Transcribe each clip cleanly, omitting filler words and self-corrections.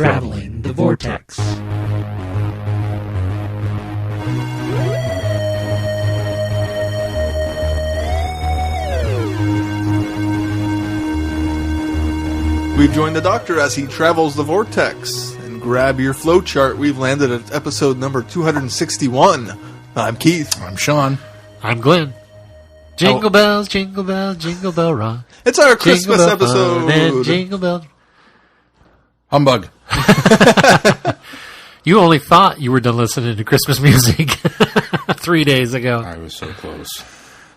Traveling the Vortex. We've joined the Doctor as he travels the Vortex. And grab your flowchart. We've landed at episode number 261. I'm Keith. I'm Sean. I'm Glenn. Jingle bells, jingle bell rock. It's our Christmas Jingle bell episode. fun and jingle bell. Humbug. You only thought you were done listening to Christmas music 3 days ago. I was so close.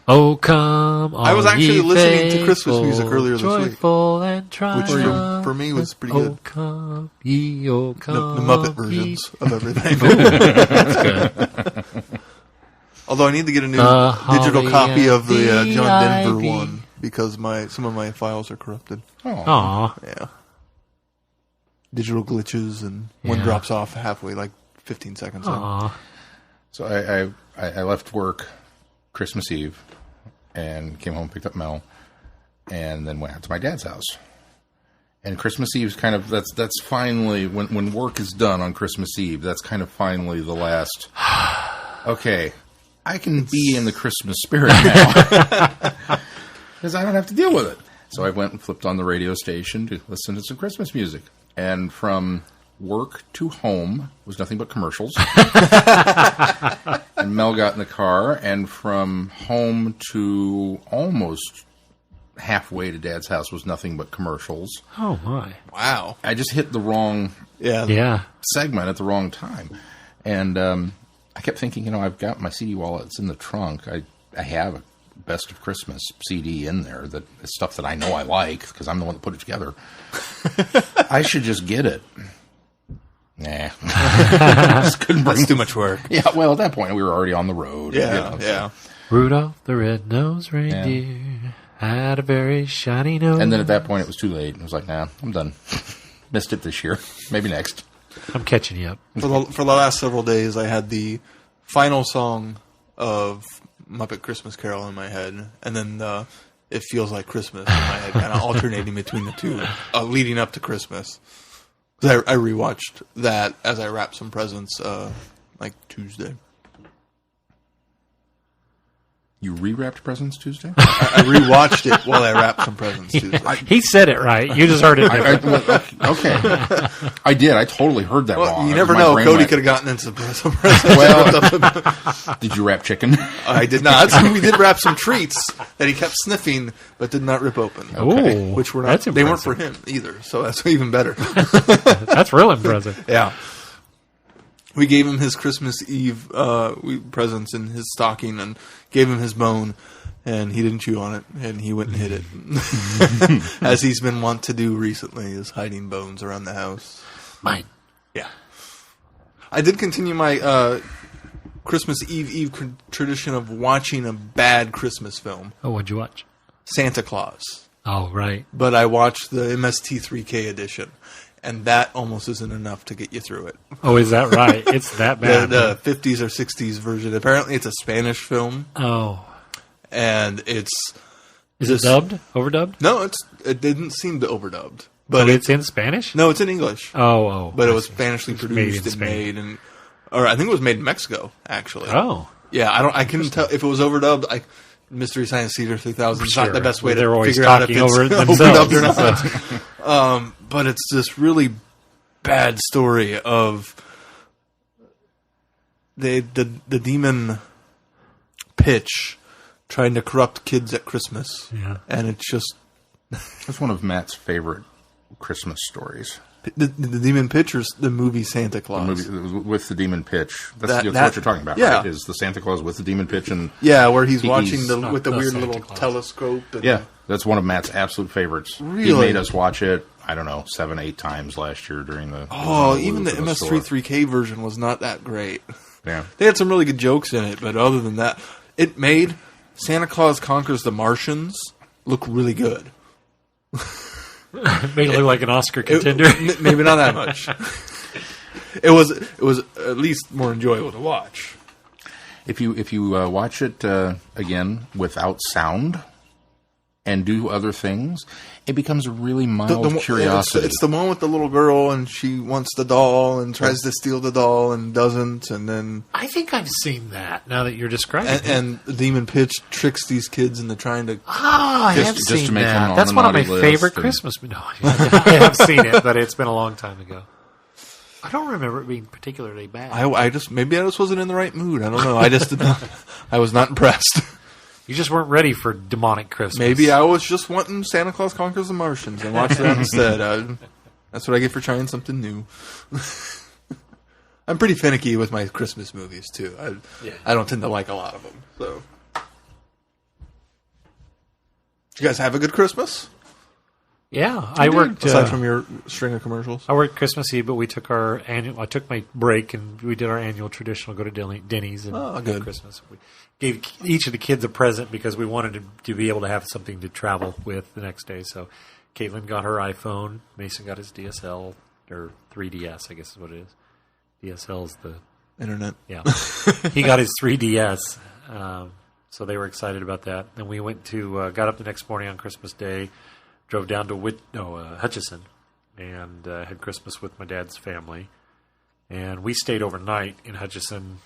Oh, come all I was actually ye listening to Christmas faithful, music earlier this week. Joyful and Which triumphant. for me was pretty Oh, good. come ye, oh, come The Muppet ye. versions of everything. That's good. Although I need to get a new The digital holly copy of and the the John Denver ivy. one because some of my files are corrupted. Oh. Aw. Yeah. Digital glitches and one Yeah. drops off halfway, like 15 seconds in. Aw. So I left work Christmas Eve and came home, picked up Mel, and then went out to my dad's house. And Christmas Eve's kind of, that's finally, when work is done on Christmas Eve, that's kind of finally the last, okay, I can be in the Christmas spirit now. Because I don't have to deal with it. So I went and flipped on the radio station to listen to some Christmas music. And from work to home was nothing but commercials. And Mel got in the car, and from home to almost halfway to Dad's house was nothing but commercials. Oh, my. Wow. I just hit the wrong Yeah. segment at the wrong time. And I kept thinking, I've got my CD wallet. It's in the trunk. I have a Best of Christmas CD in there that is stuff that I know I like because I'm the one that put it together. I should just get it. Nah. Just couldn't bring That's too much work. Yeah, well, at that point, we were already on the road. Yeah, so- yeah. Rudolph the red-nosed reindeer had a very shiny nose. And then at that point, it was too late. I was like, nah, I'm done. Missed it this year. Maybe next. I'm catching you up. For the last several days, I had the final song of Muppet Christmas Carol in my head, and then It Feels Like Christmas in my head, kind of alternating between the two, leading up to Christmas. 'Cause I rewatched that as I wrapped some presents, like Tuesday. You rewrapped presents Tuesday? I rewatched it while I wrapped some presents Tuesday. He said it right. You just heard it different. Okay. I did. I totally heard that Well, wrong. you never My know. brain Cody went- could have gotten into some presents. Well, did you wrap chicken? I did not. We did wrap some treats that he kept sniffing, but did not rip open. Ooh, Which were not. that's They weren't impressive. for him either, so that's even better. That's real impressive. Yeah. We gave him his Christmas Eve presents in his stocking and gave him his bone, and he didn't chew on it, and he went and hid it. As he's been wont to do recently, is hiding bones around the house. Mine. Yeah. I did continue my Christmas Eve tradition of watching a bad Christmas film, Oh, what'd you watch? Santa Claus. Oh, right. But I watched the MST3K edition, and that almost isn't enough to get you through it. Oh, is that right? It's that bad. The 50s or 60s version. Apparently, it's a Spanish film, Oh. and it's... Is it dubbed? Overdubbed? No, it didn't seem to overdubbed. But But it's in Spanish? no, it's in English. Oh. But it I was see. Spanishly It's made produced in and Spain. made, or I think it was made in Mexico, actually. Oh. Yeah, I couldn't tell if it was overdubbed. Mystery Science Theater 3000 is not Sure. the best way They're to always figure out if talking it's over it overdubbed themselves. or not. But it's this really bad story of the demon Pitch trying to corrupt kids at Christmas. Yeah. And it's just That's one of Matt's favorite Christmas stories. the demon Pitch or the movie Santa Claus. The movie with the demon pitch. That's That- what you're talking about, yeah. right? Is the Santa Claus with the demon pitch and Yeah, where he's He's watching not with the the weird Santa little Claus. telescope. And yeah, that's one of Matt's absolute favorites. He Really? made us watch it. I don't know, 7-8 times last year during the. Oh, even the store. MS33K version was not that great. Yeah, They had some really good jokes in it, but other than that, it made Santa Claus Conquers the Martians look really good. Made it look like an Oscar contender. Maybe not that much. It was at least more enjoyable to watch. if you watch it again without sound, and do other things, it becomes a really mild curiosity. It's the one with the little girl, and she wants the doll and tries to steal the doll and doesn't, and then... I think I've seen that, now that you're describing it. And Demon Pitch tricks these kids into trying to... I have seen to make them that. on That's the one of my naughty favorite list Christmas... No, I have seen it, but it's been a long time ago. I don't remember it being particularly bad. Maybe I just wasn't in the right mood. I don't know. I just did not... I was not impressed. You just weren't ready for demonic Christmas. Maybe I was just wanting Santa Claus Conquers the Martians and watch that instead. That's what I get for trying something new. I'm pretty finicky with my Christmas movies, too. I don't tend to like a lot of them. So, did you guys have a good Christmas? Yeah, I worked... Aside from your string of commercials? I worked Christmas Eve, but we took I took my break, and we did our annual traditional go to Denny's and have Christmas. We gave each of the kids a present because we wanted to be able to have something to travel with the next day. So Caitlin got her iPhone. Mason got his DSL, or 3DS, I guess is what it is. DSL is the... Internet. Yeah. He got his 3DS, so they were excited about that. Then we went to... got up the next morning on Christmas Day, drove down to Hutchison, and had Christmas with my dad's family. And we stayed overnight in Hutchison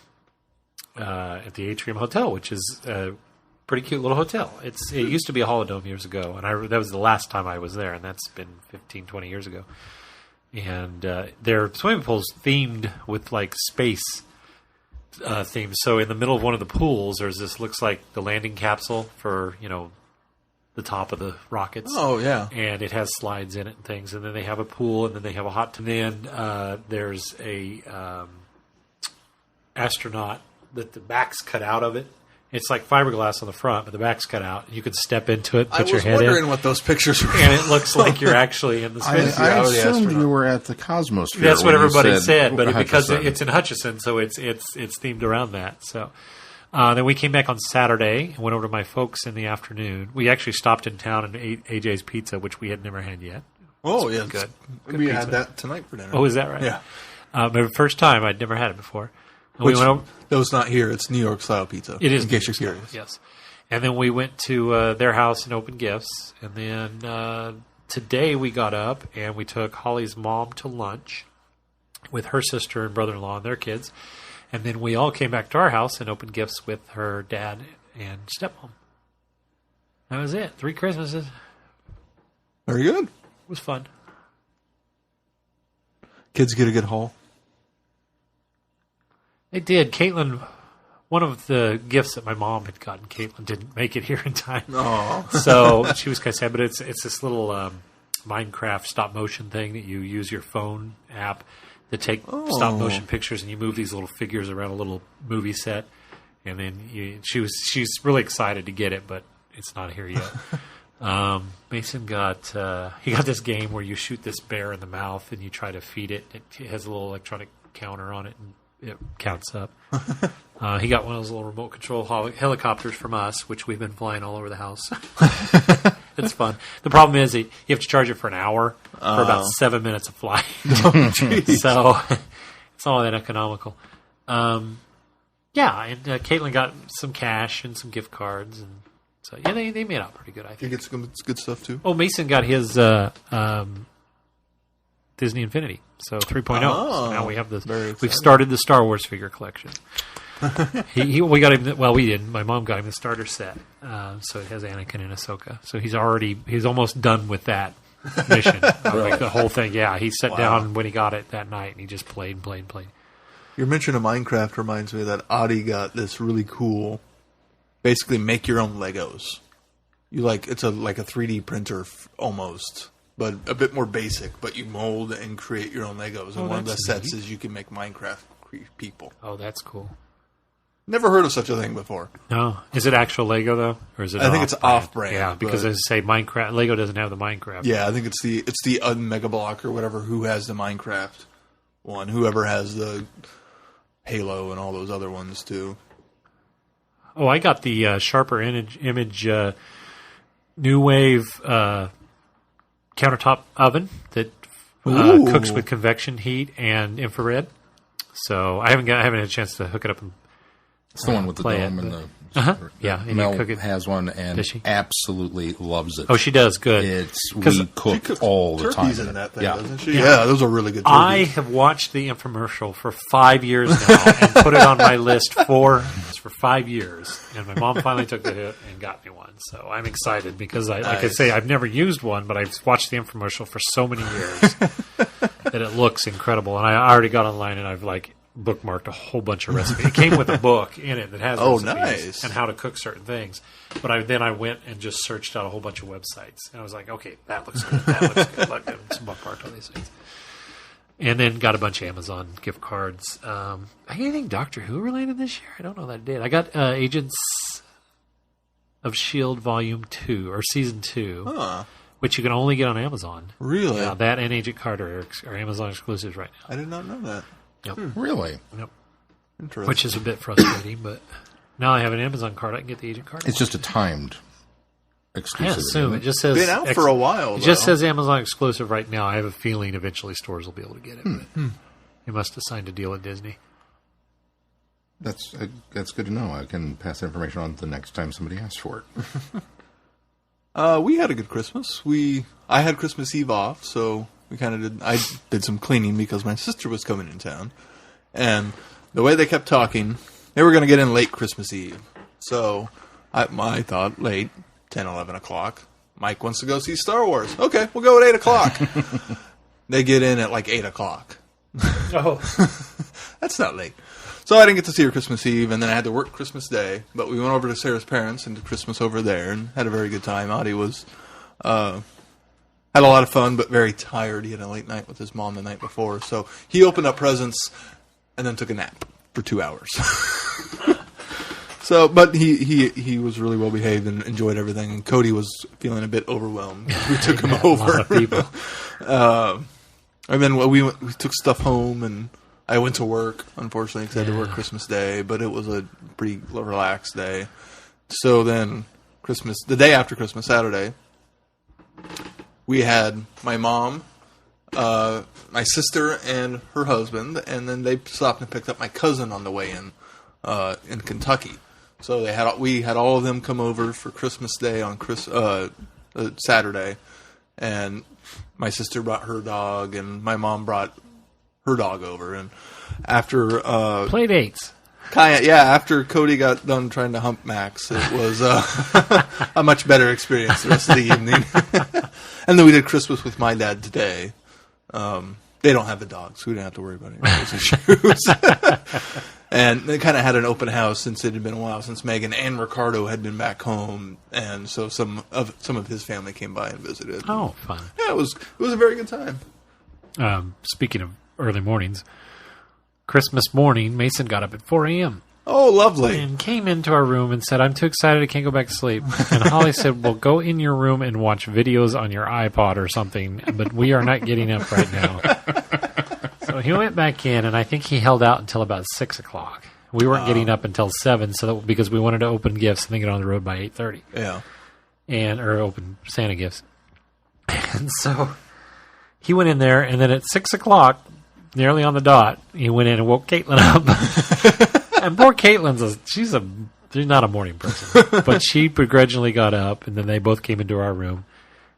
at the Atrium Hotel, which is a pretty cute little hotel. It used to be a Holodome years ago, and that was the last time I was there, and that's been 15, 20 years ago. And their swimming pool's themed with like space themes. So in the middle of one of the pools, there's this looks like the landing capsule for the top of the rockets. Oh, yeah. And it has slides in it and things. And then they have a pool, and then they have a hot tub. And then there's a astronaut that the back's cut out of it. It's like fiberglass on the front, but the back's cut out. You can step into it, put your head in. I was wondering what those pictures were. And it looks like you're actually in the space. I assumed you were at the Cosmosphere. That's what everybody said, but because it's in Hutchison, so it's themed around that. So then we came back on Saturday and went over to my folks in the afternoon. We actually stopped in town and ate AJ's Pizza, which we had never had yet. Oh, yeah. Good We pizza. had that tonight for dinner. Oh, is that right? Yeah. My first time. I'd never had it before. And Which, we went over, though it's not here, it's New York style pizza. it is. In case you're curious. Yes. And then we went to their house and opened gifts. And then today we got up and we took Holly's mom to lunch with her sister and brother-in-law and their kids. And then we all came back to our house and opened gifts with her dad and stepmom. That was it. 3 Christmases. Very good. It was fun. Kids get a good haul. They did. Caitlin, one of the gifts that my mom had gotten, Caitlin didn't make it here in time. Oh. So she was kind of sad, but it's this little Minecraft stop motion thing that you use your phone app to take stop motion pictures, and you move these little figures around a little movie set. And then she's really excited to get it, but it's not here yet. Mason got this game where you shoot this bear in the mouth and you try to feed it. It has a little electronic counter on it, and it counts up. He got one of those little remote control helicopters from us, which we've been flying all over the house. It's fun. The problem is you have to charge it for an hour for about 7 minutes of flying. So it's not that economical. Yeah, and Caitlin got some cash and some gift cards, and so yeah, they made out pretty good. I think. You get some good stuff too. Oh, Mason got his Disney Infinity, so 3.0. So now we have we've started the Star Wars figure collection. We got him. Well, we didn't. My mom got him the starter set, so it has Anakin and Ahsoka. So he's almost done with that mission, like the whole thing. Yeah, he sat down when he got it that night, and he just played. Your mention of Minecraft reminds me that Adi got this really cool, basically make your own Legos. It's like a 3D printer almost, but a bit more basic. But you mold and create your own Legos, and one of the sets is you can make Minecraft people. Oh, that's cool. Never heard of such a thing before. No, is it actual Lego though, or is it? I think it's off-brand. Yeah, because as I say, Minecraft Lego doesn't have the Minecraft. Yeah, I think it's the Mega Block or whatever. Who has the Minecraft one? Whoever has the Halo and all those other ones too. Oh, I got the Sharper Image New Wave countertop oven that cooks with convection heat and infrared. So I haven't had a chance to hook it up and it's the one with the play dome it, and the Yeah, and Mel you cook it. has one and Does she? absolutely loves it. Oh, she does. Good. We cook all the time. Turkeys in that thing, yeah. doesn't she? Yeah, those are really good turkeys. I have watched the infomercial for 5 years now and put it on my list for 5 years. And my mom finally took the hit and got me one. So I'm excited because, like I say, I've never used one, but I've watched the infomercial for so many years that it looks incredible. And I already got online and I've bookmarked a whole bunch of recipes. It came with a book in it that has recipes nice. and how to cook certain things. But I went and just searched out a whole bunch of websites. And I was like, okay, that looks good. That looks good. Look, it's bookmarked all these things. And then got a bunch of Amazon gift cards. Anything Doctor Who related this year? I don't know that I did. I got Agents of S.H.I.E.L.D. Volume 2 or Season 2, which you can only get on Amazon. Really? Yeah, that and Agent Carter are Amazon exclusives right now. I did not know that. Yep. Really? Yep. Interesting. Which is a bit frustrating, but now I have an Amazon card. I can get the Agent Carter. It's just a timed I exclusivity. assume it just says been out for a while. It just says Amazon exclusive right now. I have a feeling eventually stores will be able to get it. But they must have signed a deal at Disney. That's good to know. I can pass that information on the next time somebody asks for it. We had a good Christmas. I had Christmas Eve off, so we kind of I did some cleaning because my sister was coming in town, and the way they kept talking, they were going to get in late Christmas Eve. So I thought late, 10, 11 o'clock. Mike wants to go see Star Wars. Okay, we'll go at 8 o'clock. They get in at 8 o'clock. Oh, That's not late. So I didn't get to see her Christmas Eve, and then I had to work Christmas Day. But we went over to Sarah's parents and did Christmas over there and had a very good time. Audie was had a lot of fun, but very tired. He had a late night with his mom the night before. So he opened up presents and then took a nap for 2 hours. But he was really well behaved and enjoyed everything. And Cody was feeling a bit overwhelmed. We took him over. A lot of people. And then we took stuff home, and I went to work, unfortunately, because I had to work Christmas Day. But it was a pretty relaxed day. So then the day after Christmas, Saturday, we had my mom, my sister, and her husband, and then they stopped and picked up my cousin on the way in Kentucky. So we had all of them come over for Christmas Day on Saturday, and my sister brought her dog, and my mom brought her dog over. And after play dates. After Cody got done trying to hump Max, it was a much better experience the rest of the evening. And then we did Christmas with my dad today. They don't have the dogs, so we didn't have to worry about any of those issues. And they kind of had an open house since it had been a while since Megan and Ricardo had been back home, and so some of his family came by and visited. Oh, fun! Yeah, it was a very good time. Speaking of early mornings, Christmas morning, Mason got up at 4 a.m. Oh, lovely! And came into our room and said, "I'm too excited, I can't go back to sleep." And Holly said, "Well, go in your room and watch videos on your iPod or something, but we are not getting up right now." So he went back in, and I think he held out until about 6 o'clock. We weren't getting up until 7, because we wanted to open gifts and then get on the road by 8:30. Yeah, or open Santa gifts. And so he went in there, and then at 6 o'clock, nearly on the dot, he went in and woke Caitlin up. And poor Caitlin's she's not a morning person, but she begrudgingly got up, and then they both came into our room.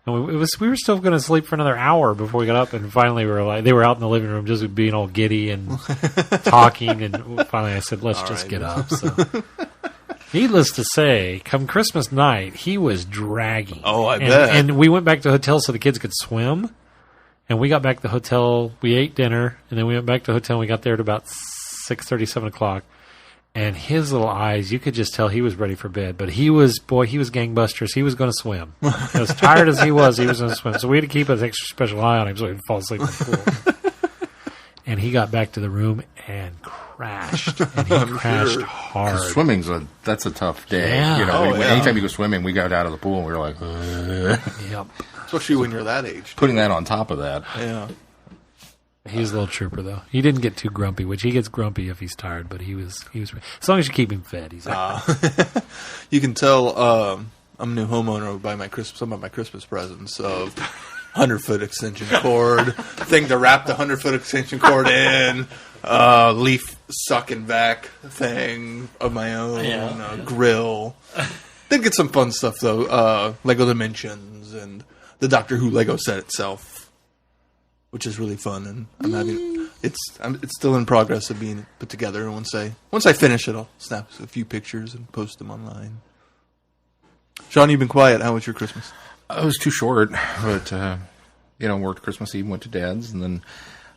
And we were still going to sleep for another hour before we got up, and finally they were out in the living room just being all giddy and talking, and finally I said, let's just get up. So, needless to say, come Christmas night, he was dragging. Oh, I bet. And we went back to the hotel so the kids could swim, and we got back to the hotel, we ate dinner, and then we went back to the hotel, and we got there at about 6:30, 7 o'clock. And his little eyes, you could just tell he was ready for bed. But he was gangbusters. He was going to swim. As tired as he was going to swim. So we had to keep an extra special eye on him so he didn't fall asleep in the pool. And he got back to the room and crashed. And he crashed hard. Swimming's that's a tough day. Yeah. Anytime you go swimming, we got out of the pool and we were like, Yep. especially when you're that age. Putting that on top of that. Yeah. He's a little trooper, though. He didn't get too grumpy, which he gets grumpy if he's tired, but he was as long as you keep him fed, he's You can tell I'm a new homeowner by some of my Christmas presents. So 100-foot extension cord, thing to wrap the 100-foot extension cord in, leaf sucking vac thing of my own, grill. Did get some fun stuff though, Lego Dimensions and the Doctor Who Lego set itself, which is really fun, and I'm having it's still in progress of being put together. And once I finish it, I'll snap a few pictures and post them online. Sean, you've been quiet. How was your Christmas? It was too short, but worked Christmas Eve, went to Dad's, and then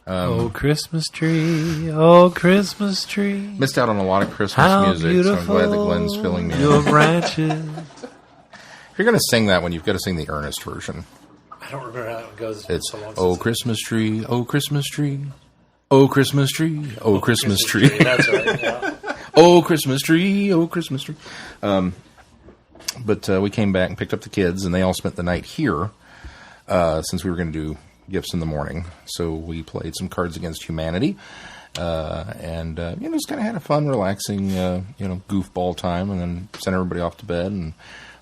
oh Christmas tree, oh Christmas tree, missed out on a lot of Christmas how music. So I'm glad that Glenn's filling me your in. branches. If you're going to sing that one, you've got to sing the Ernest version. I don't remember how that one goes. It's so long oh since Christmas tree, oh Christmas tree, oh Christmas tree, oh Christmas tree. That's right. Yeah. Oh Christmas tree, oh Christmas tree. But we came back and picked up the kids, and they all spent the night here since we were going to do gifts in the morning. So we played some Cards Against Humanity, and just kind of had a fun, relaxing, goofball time, and then sent everybody off to bed. And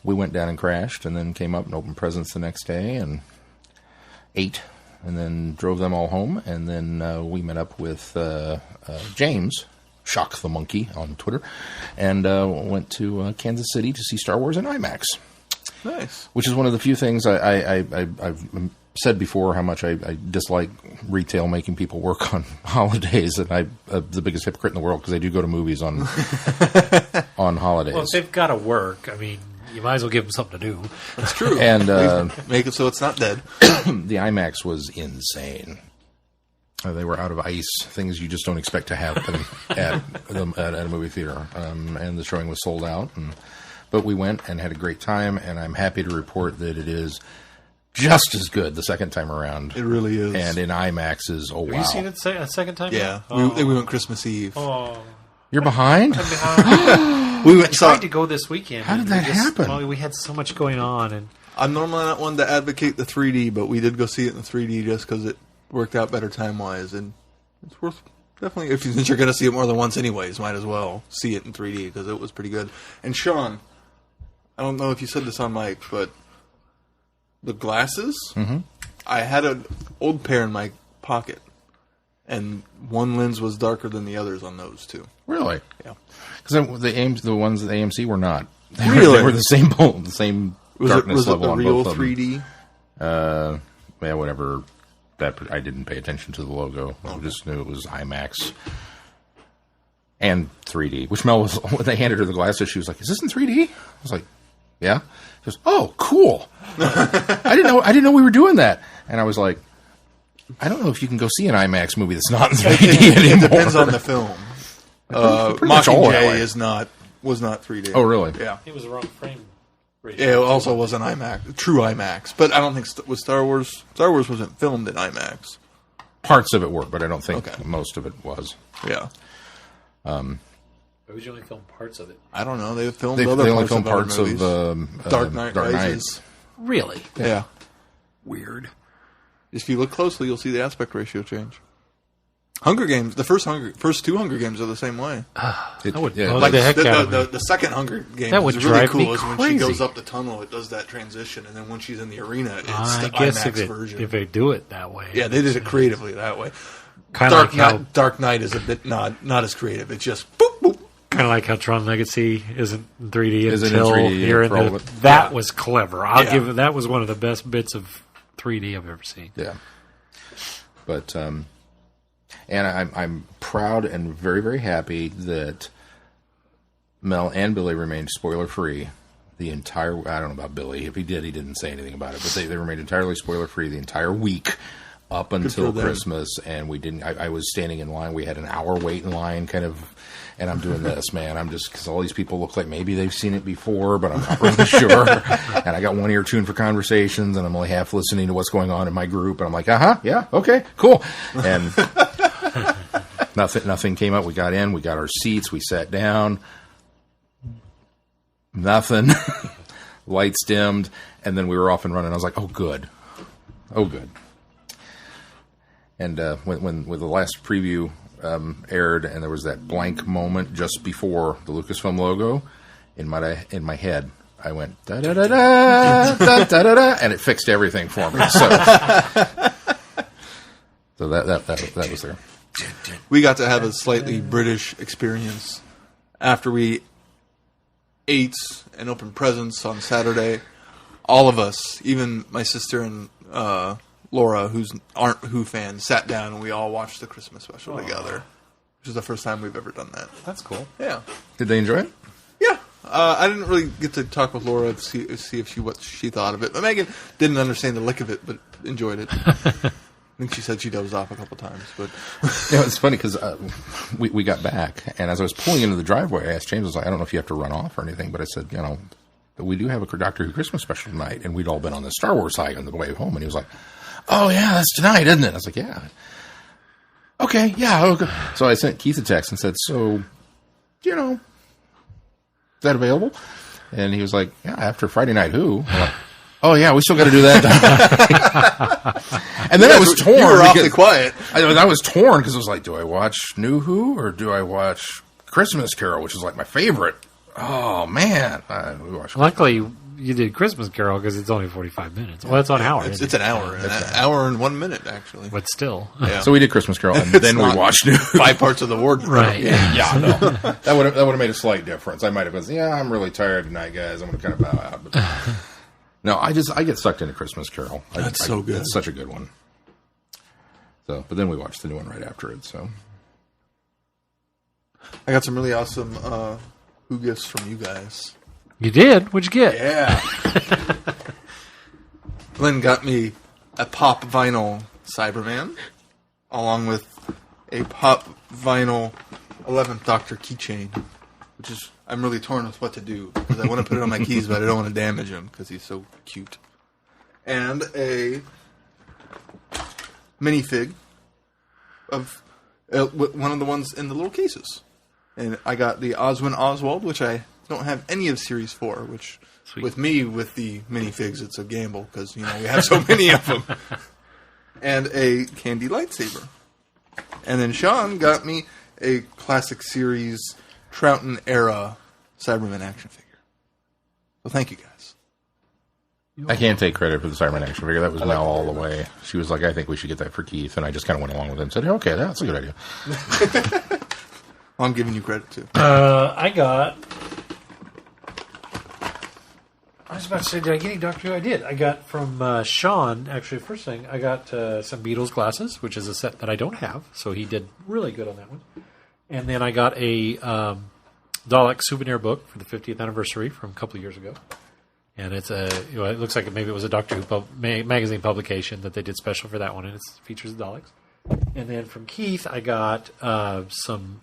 we went down and crashed, and then came up and opened presents the next day, and ate, and then drove them all home. And then we met up with James, Shock the Monkey, on Twitter, and went to Kansas City to see Star Wars in IMAX. Nice. Which is one of the few things I've said before, how much I dislike retail making people work on holidays, and I'm the biggest hypocrite in the world because I do go to movies on on holidays. Well, if they've got to work, I mean, you might as well give them something to do. That's true. And make it so it's not dead. The IMAX was insane. They were out of ice, things you just don't expect to happen at a movie theater. And the showing was sold out. But we went and had a great time, and I'm happy to report that it is just as good the second time around. It really is. And in IMAX is, wow. Have you seen it a second time? Yeah. Oh. We went Christmas Eve. Oh. You're behind? I'm behind. We went tried to go this weekend. How did that happen? Well, we had so much going on. And I'm normally not one to advocate the 3D, but we did go see it in 3D just because it worked out better time-wise, and it's worth definitely, since you're going to see it more than once anyways, might as well see it in 3D because it was pretty good. And Sean, I don't know if you said this on mic, but the glasses, I had an old pair in my pocket, and one lens was darker than the others on those two. Really? Yeah. Because the ones at AMC were not. Really? They were the same darkness level on both of them. Was it the real 3D? Yeah, whatever. That I didn't pay attention to the logo. I just knew it was IMAX and 3D. Which Mel was, when they handed her the glasses, she was like, "Is this in 3D?" I was like, "Yeah." She goes, "Oh, cool." I didn't know we were doing that. And I was like, I don't know if you can go see an IMAX movie that's not in 3D anymore. It depends on the film. Mockingjay was not 3D. Oh, really? Yeah. it was the wrong frame. Yeah, it also was an IMAX, true IMAX. But I don't think with Star Wars wasn't filmed in IMAX. Parts of it were, but I don't think most of it was. Yeah. Why would you only film parts of it? I don't know. They filmed They other only parts filmed of other parts movies. of Dark Knight Dark Knight. Rises. Really? Yeah. Weird. If you look closely, you'll see the aspect ratio change. Hunger Games, the first two Hunger Games are the same way. That would yeah, bug the heck out of me. The second Hunger Games That would is really drive cool. me Is when crazy. she goes up the tunnel, it does that transition, and then when she's in the arena, it's I the guess IMAX version. if they do it that way. Yeah, they did it creatively that way. Kind of Dark Knight is a bit not as creative. It's just boop boop. Kind of like how Tron Legacy isn't in 3D Isn't in until 3D, you're for in all the. of it. That was clever. I'll Yeah. give it. That was one of the best bits of 3D I've ever seen. Yeah. But and I'm proud and very, very happy that Mel and Billy remained spoiler free the entire. I don't know about Billy. If he did, he didn't say anything about it. But they remained entirely spoiler free the entire week up until for them. Christmas, and we didn't. I was standing in line. We had an hour wait in line, kind of. And I'm doing this, man. I'm just, because all these people look like maybe they've seen it before, but I'm not really sure. And I got one ear tuned for conversations, and I'm only half listening to what's going on in my group. And I'm like, yeah, okay, cool. And nothing came up. We got in, we got our seats, we sat down. Nothing. Lights dimmed, and then we were off and running. I was like, oh, good. And when the last preview aired, and there was that blank moment just before the Lucasfilm logo, in my head, I went da da da da da da da da, and it fixed everything for me. So that was there. We got to have a slightly British experience after we ate and opened presents on Saturday. All of us, even my sister and Laura, who aren't Who fans, sat down and we all watched the Christmas special together, which is the first time we've ever done that. That's cool. Yeah. Did they enjoy it? Yeah. I didn't really get to talk with Laura to see what she thought of it. But Megan didn't understand the lick of it, but enjoyed it. I think she said she dozed off a couple times. But It's funny because we got back, and as I was pulling into the driveway, I asked James, I was like, I don't know if you have to run off or anything, but I said, we do have a Doctor Who Christmas special tonight, and we'd all been on the Star Wars high on the way home, and he was like, oh, yeah, that's tonight, isn't it? I was like, yeah. Okay, yeah. Okay. So I sent Keith a text and said, so, is that available? And he was like, yeah, after Friday Night Who. I'm like, oh, yeah, we still got to do that. And then I was torn. You were awfully quiet. I was torn because I was like, do I watch New Who or do I watch Christmas Carol, which is like my favorite? Oh, man. We watched Luckily, you did Christmas Carol because it's only 45 minutes. Well, it's on an hour. It's an hour. An hour and 1 minute, actually. But still. Yeah. So we did Christmas Carol, and then we watched New Who. 5 parts of the ward. Right. Yeah, no. That would have made a slight difference. I might have been, I'm really tired tonight, guys. I'm going to kind of bow out. But no, I get sucked into Christmas Carol. That's so good. It's such a good one. So, but then we watched the new one right after it. So I got some really awesome Who gifts from you guys. You did? What'd you get? Yeah. Glenn got me a pop vinyl Cyberman, along with a pop vinyl 11th Doctor keychain, which is, I'm really torn with what to do, because I want to put it on my keys, but I don't want to damage him, because he's so cute. And a minifig of one of the ones in the little cases. And I got the Oswin Oswald, which I don't have any of Series 4, which, Sweet. with me, with the minifigs, it's a gamble, because, we have so many of them. And a candy lightsaber. And then Sean got me a classic series Troughton era Cyberman action figure. So thank you guys. I can't take credit for the Cyberman action figure. That was Mel all the way. She was like, I think we should get that for Keith. And I just kind of went along with it and said, okay, that's a good idea. Well, I'm giving you credit, too. I was about to say, did I get any Doctor Who? I did. I got from Sean, actually, first thing, I got some Beatles glasses, which is a set that I don't have. So he did really good on that one. And then I got a Dalek souvenir book for the 50th anniversary from a couple of years ago. And it's it looks like maybe it was a Doctor Who magazine publication that they did special for that one, and it features the Daleks. And then from Keith, I got some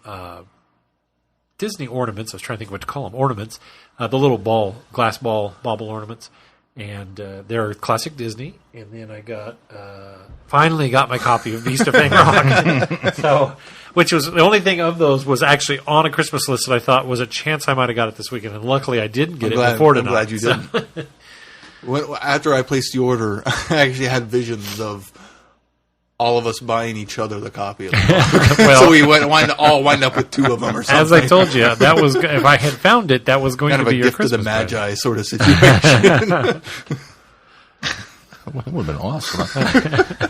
Disney ornaments. I was trying to think what to call them. Ornaments. The little glass bauble ornaments. And they're classic Disney. And then I finally got my copy of Beast of Fang-Rock. So, which was the only thing of those was actually on a Christmas list that I thought was a chance I might have got it this weekend. And luckily I didn't get it before tonight. I'm glad you did. After I placed the order, I actually had visions of all of us buying each other the copy of the book. Well, so we wind up with 2 of them or something. As I told you, that was if I had found it, that was going kind to of be a your gift Christmas to the Magi present. sort of situation. That would have been awesome.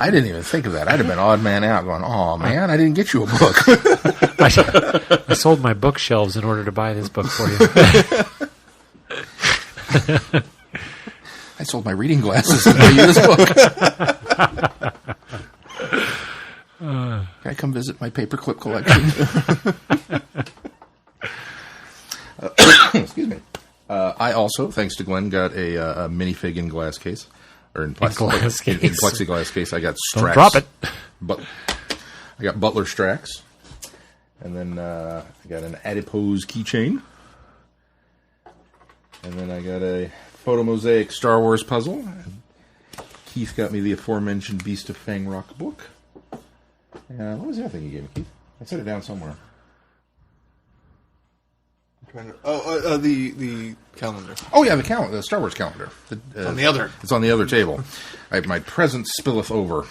I didn't even think of that. I'd have been odd man out going, oh, man, I didn't get you a book. I sold my bookshelves in order to buy this book for you. I sold my reading glasses to buy you this book. Can I come visit my paperclip collection? Excuse me. I also, thanks to Glenn, got a minifig in glass case. Or in glass case. In plexiglass case. I got Strax. Don't drop it. But I got Butler Strax. And then I got an adipose keychain. And then I got a photo mosaic Star Wars puzzle. And Keith got me the aforementioned Beast of Fang-Rock book. And what was the other thing you gave me, Keith? I set it down somewhere. The calendar. Oh yeah, the calendar, the Star Wars calendar. On the other. It's on the other table. My present spilleth over.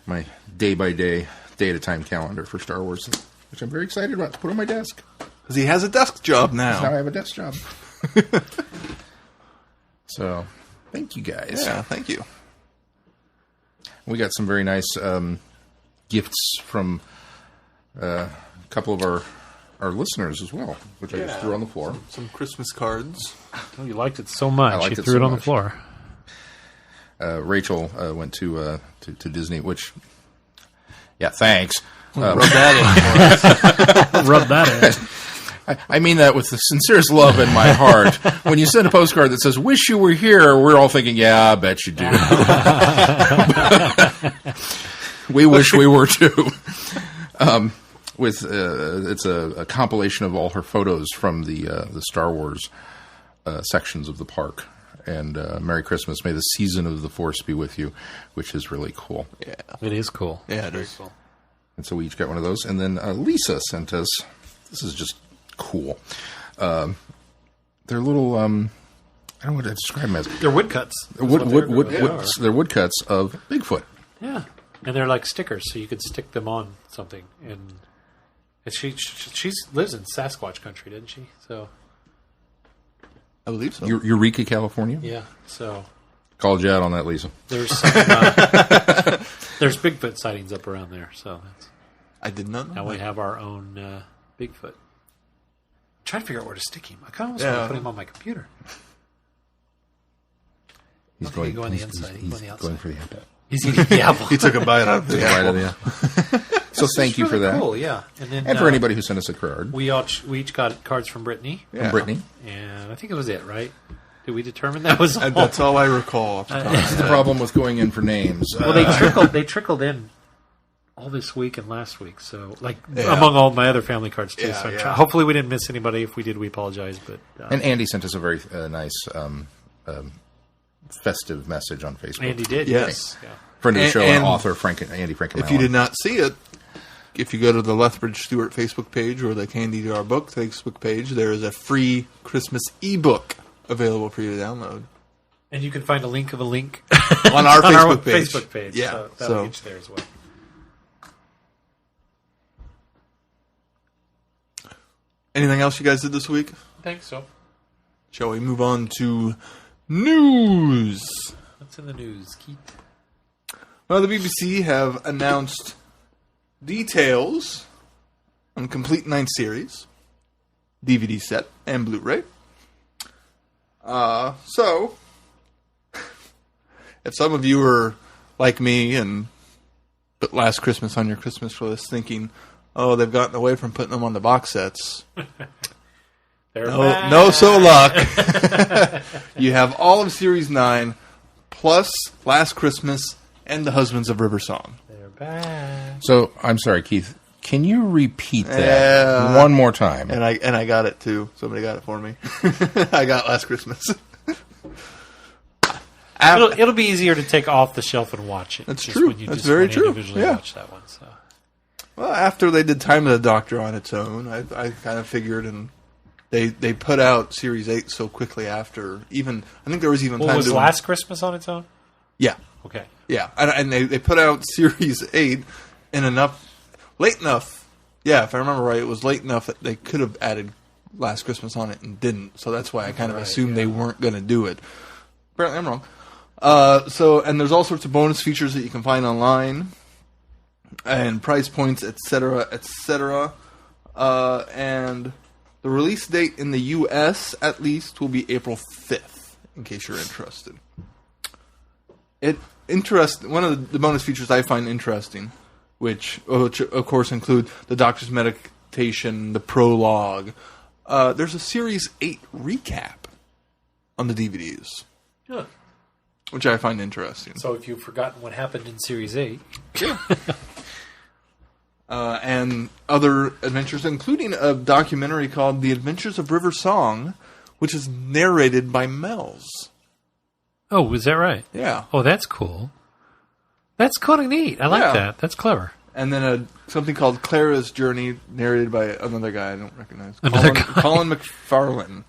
My day-by-day, day-at-a-time calendar for Star Wars, which I'm very excited about to put on my desk. Because he has a desk job now. Now I have a desk job. So, thank you guys. Yeah, thank you. We got some very nice gifts from a couple of our listeners as well, which I just threw on the floor. Some Christmas cards. Oh, you liked it so much. I liked You it threw so it on the much. floor. Rachel went to Disney, which, yeah, thanks. Rub that in for us. Rub that in. I mean that with the sincerest love in my heart. When you send a postcard that says, "Wish you were here," we're all thinking, yeah, I bet you do. We wish we were too. It's a compilation of all her photos from the Star Wars sections of the park. And Merry Christmas. May the season of the Force be with you, which is really cool. Yeah. It is cool. Yeah, it Very is. cool. And so we each got one of those. And then Lisa sent us, this is just cool. They're little, I don't know what to describe them as. They're woodcuts. They're woodcuts of Bigfoot. Yeah. And they're like stickers, so you could stick them on something. And she lives in Sasquatch country, didn't she? So I believe so. Eureka, California? yeah. So Called you out on that, Lisa. there's some, there's Bigfoot sightings up around there. So that's, I did not know. now we that. have our own Bigfoot. Trying to figure out where to stick him. I kind of want to put him on my computer. He's Okay, go on the he's- inside. He's Go on the outside. going for the apple. He's eating the apple. He took a bite out of the Right apple. of the- So thank you It's for really that. Cool, yeah. And then And for anybody who sent us a card. we each got cards from Brittany, From Brittany. and I think it was it, right? Did we determine that was all? And that's all I recall off the top of my That's the head. problem with going in for names. Well, they trickled in all this week and last week, so like Yeah. among all my other family cards too. Yeah, so yeah. hopefully we didn't miss anybody. If we did, we apologize. But And Andy sent us a very nice festive message on Facebook. Andy did, Yes. Yeah. Friend of the And- show, and author Andy Frank. If you did not see it, if you go to the Lethbridge Stewart Facebook page or the Candy Jar Book Facebook page, there is a free Christmas ebook available for you to download And you can find a link of a link on our Facebook page. Facebook page. Yeah, so that'll get you there as well. Anything else you guys did this week? I think so. Shall we move on to news? What's in the news, Keith? Well, the BBC have announced details on complete 9th series, DVD set, and Blu-ray. So, if some of you are like me and put Last Christmas on your Christmas list thinking, oh, they've gotten away from putting them on the box sets. They're No, back. no so luck. You have all of Series 9, plus Last Christmas, and The Husbands of River Song. They're back. So I'm sorry, Keith. Can you repeat that Yeah. one more time? And I got it too. Somebody got it for me. I got Last Christmas. It'll be easier to take off the shelf and watch it. That's just true. When you That's just very want to true. individually Yeah. watch that one. So. Well, after they did Time of the Doctor on its own, I kind of figured, and they put out Series 8 so quickly after. Even I think there was even Well, time was to Last Christmas on its own? Yeah, Okay. yeah, and they put out Series 8 in late enough. Yeah, if I remember right, it was late enough that they could have added Last Christmas on it and didn't. So that's why I kind of assumed they weren't going to do it. Apparently, I'm wrong. And there's all sorts of bonus features that you can find online, and price points, etc., etc. And the release date in the U.S. at least will be April 5th, in case you're interested. One of the bonus features I find interesting, which of course include the Doctor's meditation, the prologue. There's a Series 8 recap on the DVDs, Yeah. which I find interesting. So if you've forgotten what happened in Series 8, And other adventures, including a documentary called The Adventures of River Song, which is narrated by Mel's. oh, is that right? Yeah. Oh, that's cool. That's kind of neat. I like Yeah. that. That's clever. And then something called Clara's Journey, narrated by another guy I don't recognize. Another guy. Colin McFarlane.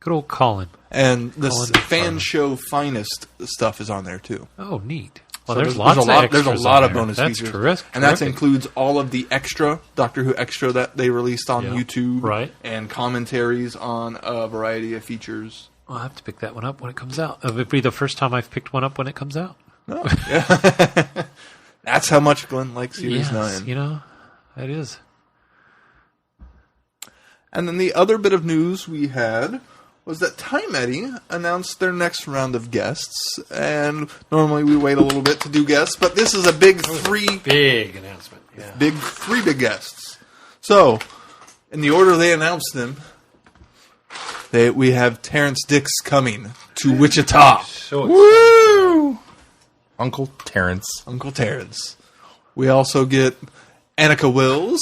Good old Colin. And this Colin fan McFarlane. show finest stuff is on there too. Oh, neat. Well, So there's lots of extras There's a lot on of there. bonus That's features, terrific. and that includes all of the extra Doctor Who extra that they released on Yeah. YouTube, Right. and commentaries on a variety of features I'll have to pick that one up when it comes out. It'll be the first time I've picked one up when it comes out. Oh, yeah. That's how much Glenn likes Series 9. You know, that is. And then the other bit of news we had was that Time Eddy announced their next round of guests. And normally we wait a little bit to do guests, but this is a big big announcement. Yeah. Three big guests. So, in the order they announced them, we have Terrence Dix coming to Wichita. So Woo! Uncle Terrence. Uncle Terrence. We also get Annika Wills,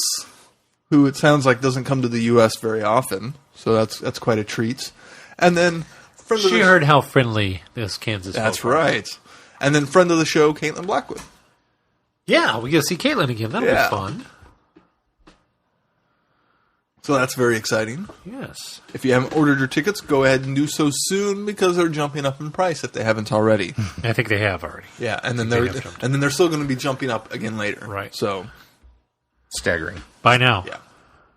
who it sounds like doesn't come to the U.S. very often, so that's quite a treat. And then she heard how friendly this Kansas. That's right. And then friend of the show, Caitlin Blackwood. Yeah, we get to see Caitlin again. That'll be fun. So that's very exciting. Yes. If you haven't ordered your tickets, go ahead and do so soon because they're jumping up in price if they haven't already. I think they have already. Yeah, and then they're still going to be jumping up again later. Right. So staggering. Buy now. Yeah.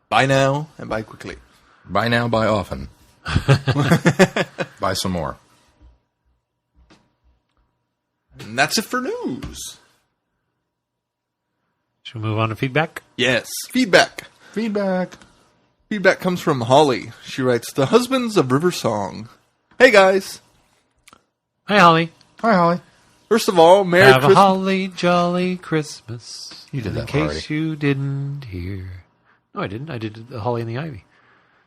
Buy now and buy quickly. Buy now, buy often. Buy some more. And that's it for news. Should we move on to feedback? Yes. Feedback. Feedback comes from Holly. She writes, The Husbands of River Song. Hey, guys. Hi, Holly. Hi, Holly. First of all, Merry Have Christmas. a holly jolly Christmas. You did that in case already. you didn't hear. No, I didn't. I did the Holly and the Ivy.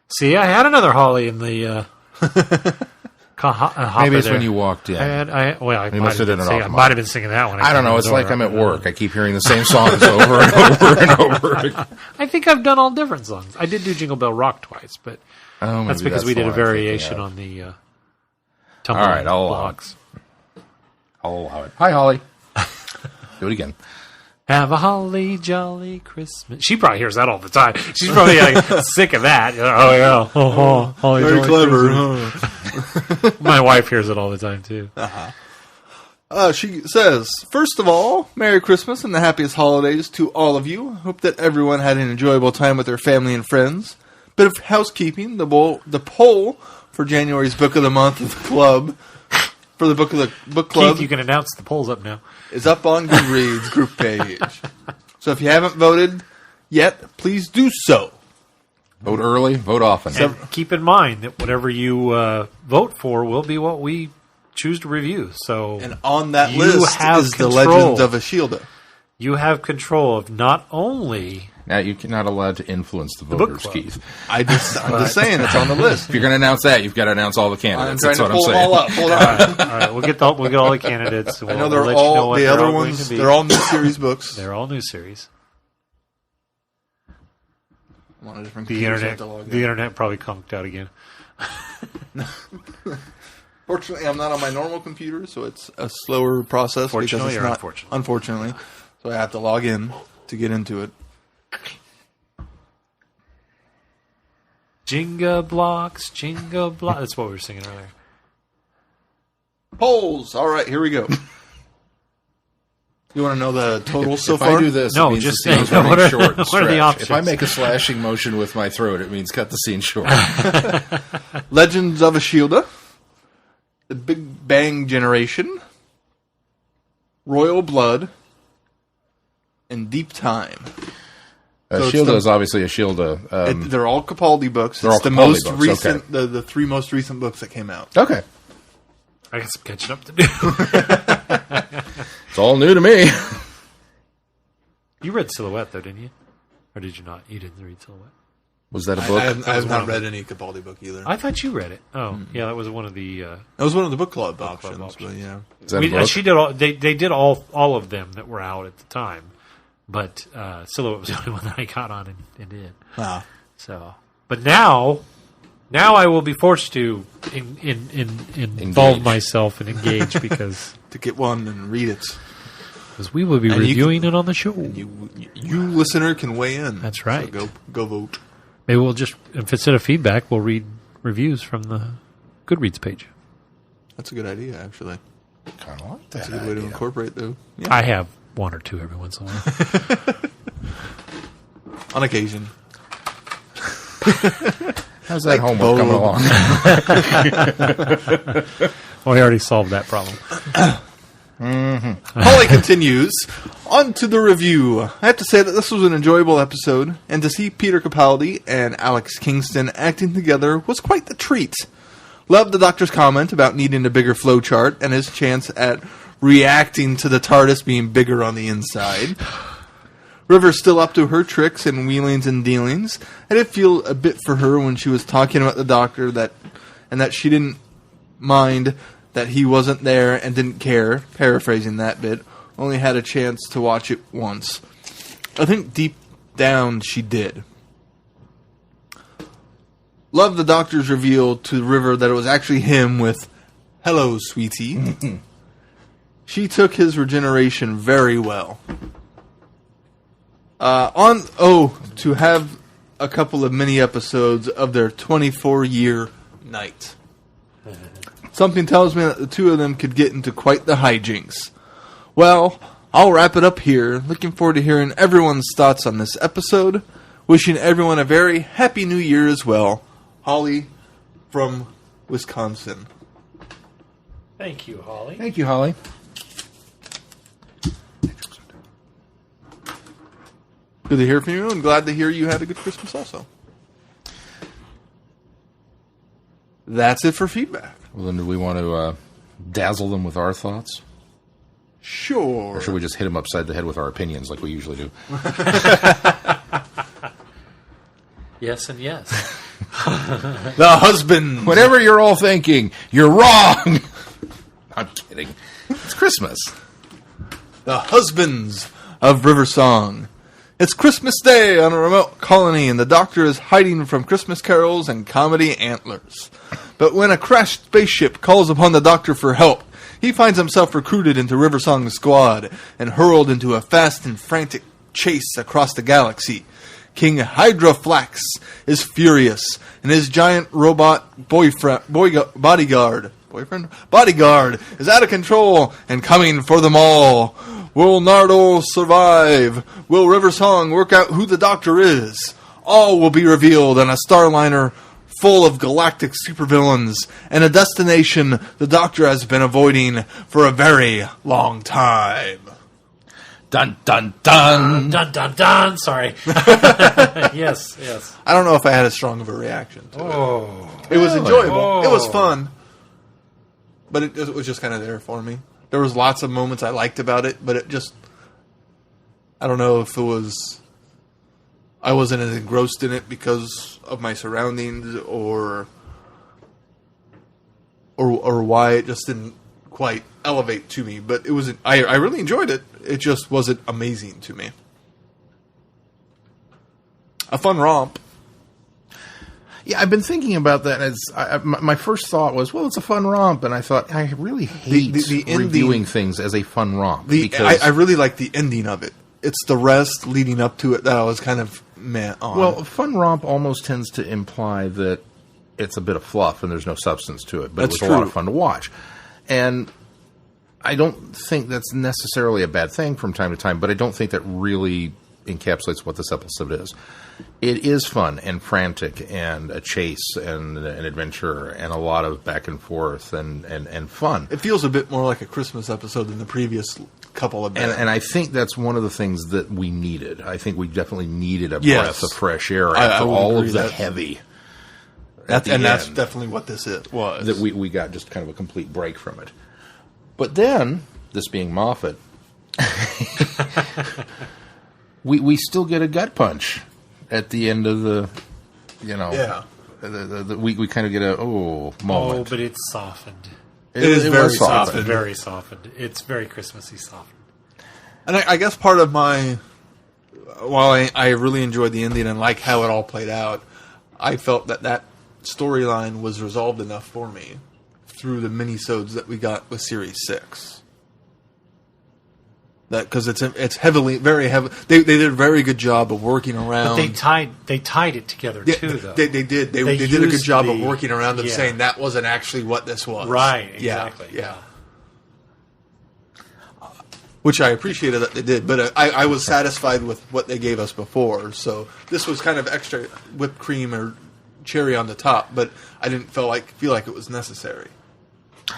See, I had another Holly in the hopper Maybe it's there. when you walked in. I must have done it off might have been singing that one. I don't know. It's like I'm at work. I keep hearing the same songs over and over and over. I think I've done all different songs. I did do Jingle Bell Rock twice, but that's because we the did a one I'm thinking variation of. on the All tumbling right, I'll allow blocks. I'll allow it. Hi, Holly. Do it again. Have a holly jolly Christmas. She probably hears that all the time. She's probably like sick of that. Oh yeah, holly Very jolly clever. Christmas. Huh? My wife hears it all the time too. She says, first of all, Merry Christmas and the happiest holidays to all of you. Hope that everyone had an enjoyable time with their family and friends. Bit of housekeeping. The poll for January's Book of the Month of the Club, for the Book Club, Keith, you can announce the polls up now. is up on Goodreads group page. So if you haven't voted yet, please do so. Vote early, vote often. And keep in mind that whatever you vote for will be what we choose to review. So, And on that you list have is control. The Legend of Ashilda. You have control of not only Now, you're not allowed to influence the book voters, club. Keith. I'm just saying, it's on the list. If you're going to announce that, you've got to announce all the I'm candidates. trying That's to what pull I'm them saying. all up. Hold on. all right, we'll get all the candidates. I know they're we'll let you know all what the they're other all going ones. to be. They're all new series books. They're all new series. I'm on a different The computer, so I have to log in. internet probably conked out again. Fortunately, I'm not on my normal computer, so it's a slower process. Fortunately because it's or not, unfortunately? Unfortunately. So I have to log in to get into it. Jenga blocks. That's what we were singing earlier. Polls. All right, here we go. You want to know the total so If far? I do this, No, it means just the scene's say, running what are- short and what are the stretch. options? If I make a slashing motion with my throat, it means cut the scene short. Legends of Ashilda, The Big Bang Generation, Royal Blood, and Deep Time. So it's Shilda the- is obviously a Shilda. They're all Capaldi books. they're It's all the Capaldi most books, recent, okay. the three most recent books that came out. Okay. I got some catching up to do. It's all new to me. You read Silhouette, though, didn't you? Or did you not? You didn't read Silhouette. Was that a I book? have not read any Capaldi book either. I thought you read it. Oh, yeah, that was one of the... That was one of the book club Book club options, but options. yeah. Is that a book? She did all. They did all of them that were out at the time, but Silhouette was the only one that I got on and did. Ah. So, but now I will be forced to involve myself and engage because To get one and read it. we will be And you reviewing it on the show. You listener can weigh in. That's right. So go vote. Maybe we'll just, if instead of feedback, we'll read reviews from the Goodreads page. That's a good idea, actually. Kind of like that. That's a good way to idea. incorporate, though. Yeah. I have one or two every once in a while. On occasion. How's that homework coming along? Well, we already solved that problem. Holly continues. On to the review. I have to say that this was an enjoyable episode, and to see Peter Capaldi and Alex Kingston acting together was quite the treat. Loved the Doctor's comment about needing a bigger flowchart and his chance at reacting to the TARDIS being bigger on the inside. River's still up to her tricks and wheelings and dealings. I did feel a bit for her when she was talking about the Doctor that she didn't mind that he wasn't there and didn't care, paraphrasing that bit, only had a chance to watch it once. I think deep down she did. Love the Doctor's reveal to River that it was actually him with, "Hello, sweetie." She took his regeneration very well. To have a couple of mini episodes of their 24-year night. Something tells me that the two of them could get into quite the hijinks. Well, I'll wrap it up here. Looking forward to hearing everyone's thoughts on this episode. Wishing everyone a very happy new year as well. Holly from Wisconsin. Thank you, Holly. Thank you, Holly. Good to hear from you, and glad to hear you had a good Christmas also. That's it for feedback. Well, then do we want to dazzle them with our thoughts? Sure. Or should we just hit them upside the head with our opinions like we usually do? Yes and yes. The husband. Whatever you're all thinking, you're wrong! I'm kidding. It's Christmas. The husbands of River Song. It's Christmas Day on a remote colony, and the Doctor is hiding from Christmas carols and comedy antlers. But when a crashed spaceship calls upon the Doctor for help, he finds himself recruited into River Song's squad and hurled into a fast and frantic chase across the galaxy. King Hydroflax is furious, and his giant robot bodyguard is out of control and coming for them all. Will Nardo survive? Will River Song work out who the Doctor is? All will be revealed on a Starliner full of galactic supervillains and a destination the Doctor has been avoiding for a very long time. Dun, dun, dun. Dun, dun, dun. Sorry. Yes. I don't know if I had as strong of a reaction to it. It was Really? enjoyable. Oh. It was fun. But it was just kind of there for me. There was lots of moments I liked about it, but it just... I don't know if it was... I wasn't as engrossed in it because of my surroundings or why it just didn't quite elevate to me. But it was... I really enjoyed it. It just wasn't amazing to me. A fun romp. Yeah, I've been thinking about that. My first thought was, well, it's a fun romp, and I thought, I really hate the ending, reviewing things as a fun romp. I really like the ending of it. It's the rest leading up to it that I was kind of meh on. Well, a fun romp almost tends to imply that it's a bit of fluff and there's no substance to it, but That's it was a lot true. of fun to watch. And I don't think that's necessarily a bad thing from time to time, but I don't think that really encapsulates what this episode is. It is fun and frantic and a chase and an adventure and a lot of back and forth and fun. It feels a bit more like a Christmas episode than the previous couple of And I think that's one of the things that we needed. I think we definitely needed a Yes. breath of fresh air I after would all agree of the that- heavy. that's the that's end. definitely what this was. That we got just kind of a complete break from it. But then, this being Moffat, we still get a gut punch at the end of the, Yeah. we kind of get a moment. Oh, but it's softened. It is very was softened. Very softened. It's very Christmassy softened. And I guess part of my... While I really enjoyed the ending and like how it all played out, I felt that storyline was resolved enough for me through the minisodes that we got with Series 6. That because it's heavily, very heavy. They did a very good job of working around. But they tied it together too, though. They did. They did a good used job of working around them yeah. saying that wasn't actually what this was. Right, exactly. Yeah. Which I appreciated that they did, but I was satisfied with what they gave us before. So this was kind of extra whipped cream or cherry on the top, but I didn't feel like it was necessary.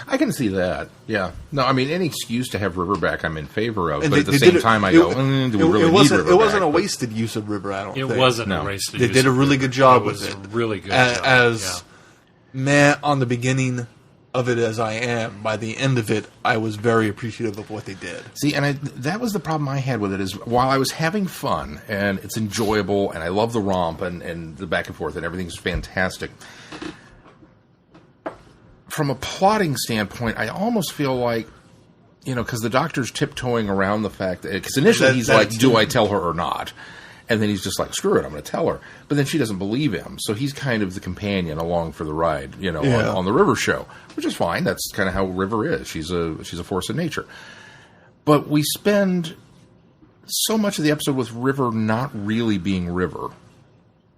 I can see that. Yeah. No, I mean, any excuse to have River back, I'm in favor of. And but at the same time, I go, do we really need River It wasn't back? a wasted use of River, I don't think. It wasn't a wasted They use did a of really River. good job It with was it. a really good job. As mad on the beginning of it as I am, by the end of it, I was very appreciative of what they did. See, and that was the problem I had with it, is while I was having fun, and it's enjoyable, and I love the romp, and the back and forth, and everything's fantastic, from a plotting standpoint, I almost feel like, because the Doctor's tiptoeing around the fact that, because initially he's like, do I tell her or not? And then he's just like, screw it, I'm going to tell her. But then she doesn't believe him. So he's kind of the companion along for the ride, on the River show, which is fine. That's kind of how River is. She's a force of nature. But we spend so much of the episode with River not really being River,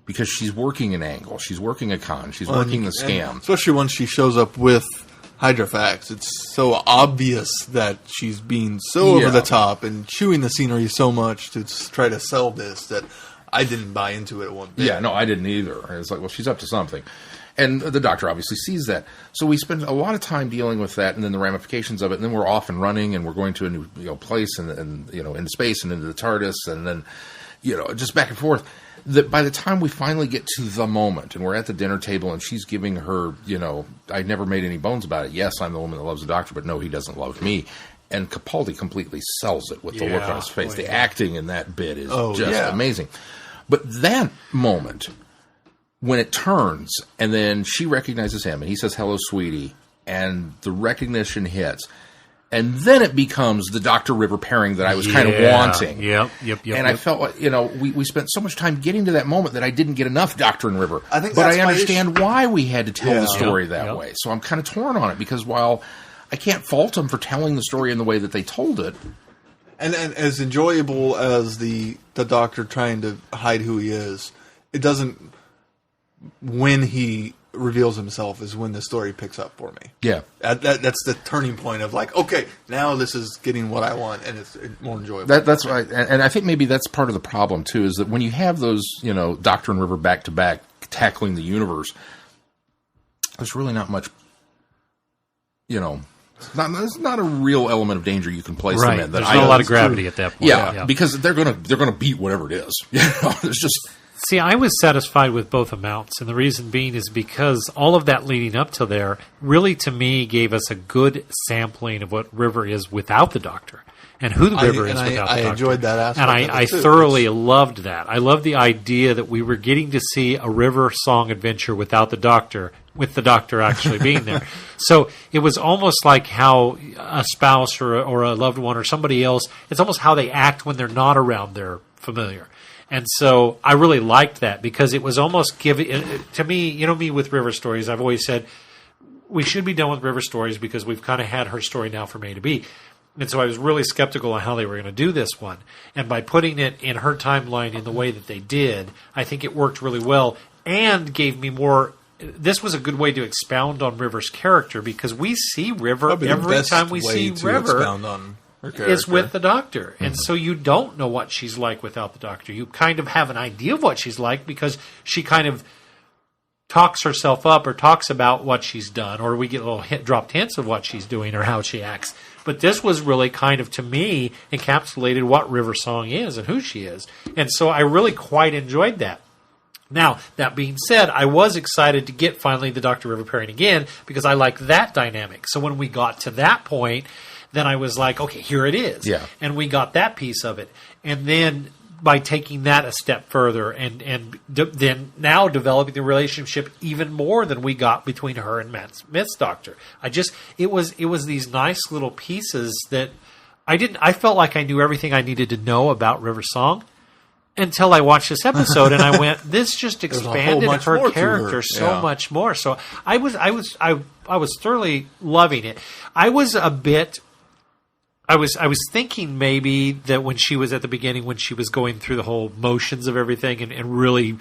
because she's working an angle. She's working a con. She's working the scam. Especially when she shows up with Hydrofax. It's so obvious that she's being so over the top and chewing the scenery so much to try to sell this that I didn't buy into it one bit. Yeah, no, I didn't either. It's like, well, she's up to something. And the Doctor obviously sees that. So we spend a lot of time dealing with that and then the ramifications of it. And then we're off and running and we're going to a new place and into space and into the TARDIS and then, just back and forth. That by the time we finally get to the moment and we're at the dinner table and she's giving her, I never made any bones about it. Yes, I'm the woman that loves the Doctor, but no, he doesn't love me. And Capaldi completely sells it with the look on his face. The acting in that bit is amazing. But that moment, when it turns and then she recognizes him and he says, hello, sweetie, and the recognition hits. And then it becomes the Dr. River pairing that I was kind of wanting. Yep. And I felt like, we spent so much time getting to that moment that I didn't get enough Doctor and River. But I understand why we had to tell the story that way. So I'm kind of torn on it because while I can't fault them for telling the story in the way that they told it. And as enjoyable as the Doctor trying to hide who he is, it doesn't, when he reveals himself is when the story picks up for me. Yeah. That's the turning point of like, okay, now this is getting what I want and it's more enjoyable. That's right. And I think maybe that's part of the problem too, is that when you have those, Doctor and River back to back tackling the universe, there's really not much, there's not a real element of danger you can place them in. There's not a lot of gravity at that point. Yeah, because they're gonna beat whatever it is. There's just. See, I was satisfied with both amounts, and the reason being is because all of that leading up to there really, to me, gave us a good sampling of what River is without the Doctor, and who the River is without the Doctor. I enjoyed that aspect. And I thoroughly loved that. I loved the idea that we were getting to see a River song adventure without the Doctor, with the Doctor actually being there. So it was almost like how a spouse or a loved one or somebody else, it's almost how they act when they're not around their familiar. And so I really liked that because it was almost giving, to me, me with River stories, I've always said we should be done with River stories because we've kind of had her story now from A to B. And so I was really skeptical on how they were going to do this one. And by putting it in her timeline in the way that they did, I think it worked really well and gave me more. This was a good way to expound on River's character because we see River every time we see River. Is with the Doctor. And so you don't know what she's like without the Doctor. You kind of have an idea of what she's like because she kind of talks herself up or talks about what she's done, or we get little dropped hints of what she's doing or how she acts. But this was really kind of, to me, encapsulated what River Song is and who she is. And so I really quite enjoyed that. Now, that being said, I was excited to get finally the Dr. River pairing again because I like that dynamic. So when we got to that point, then I was like, okay, here it is. Yeah. And we got that piece of it. And then by taking that a step further and then now developing the relationship even more than we got between her and Matt Smith's Doctor. It was these nice little pieces that I felt like I knew everything I needed to know about River Song until I watched this episode and I went, this just expanded her character so much more. So I was thoroughly loving it. I was thinking maybe that when she was at the beginning, when she was going through the whole motions of everything and really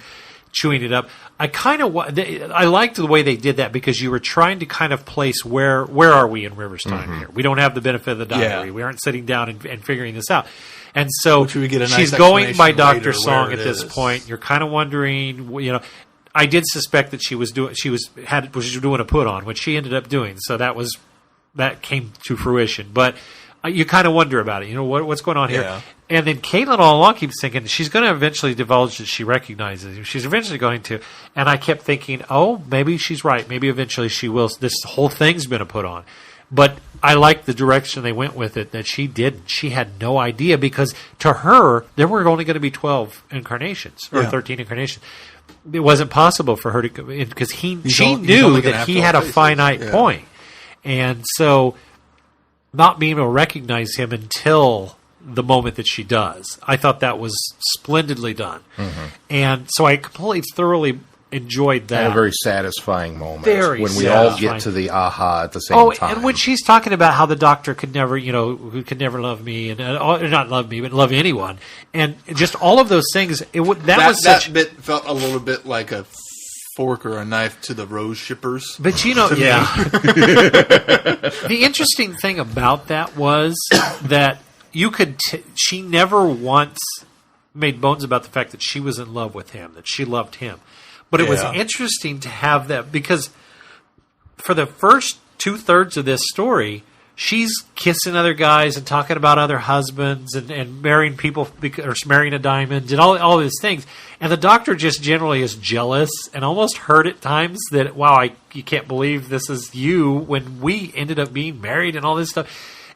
chewing it up, I liked the way they did that because you were trying to kind of place where are we in River's time here? We don't have the benefit of the diary. Yeah. We aren't sitting down and figuring this out. And so she's going by Dr. Song at this point. You're kind of wondering, I did suspect that she was doing a put on, which she ended up doing. So that came to fruition. But you kind of wonder about it. You know, what's going on here? Yeah. And then Caitlin all along keeps thinking she's going to eventually divulge that she recognizes him. She's eventually going to. And I kept thinking, oh, maybe she's right. Maybe eventually she will. This whole thing's been a put on. But I like the direction they went with it, that she didn't. She had no idea, because to her, there were only going to be 12 incarnations or 13 incarnations. It wasn't possible for her to, because she knew that he had a finite point. And so not being able to recognize him until the moment that she does, I thought that was splendidly done. Mm-hmm. And so I completely, thoroughly enjoyed that. And a very satisfying moment when we all get to the aha at the same time. And when she's talking about how the doctor could never, who could never love me, and not love me, but love anyone, and just all of those things. That bit felt a little bit like a fork or a knife to the rose shippers. But the interesting thing about that was that she never once made bones about the fact that she was in love with him, that she loved him. But it was interesting to have that, because for the first 2/3 of this story, she's kissing other guys and talking about other husbands and marrying people, or marrying a diamond and all these things. And the doctor just generally is jealous and almost hurt at times that, wow, you can't believe this is you when we ended up being married and all this stuff.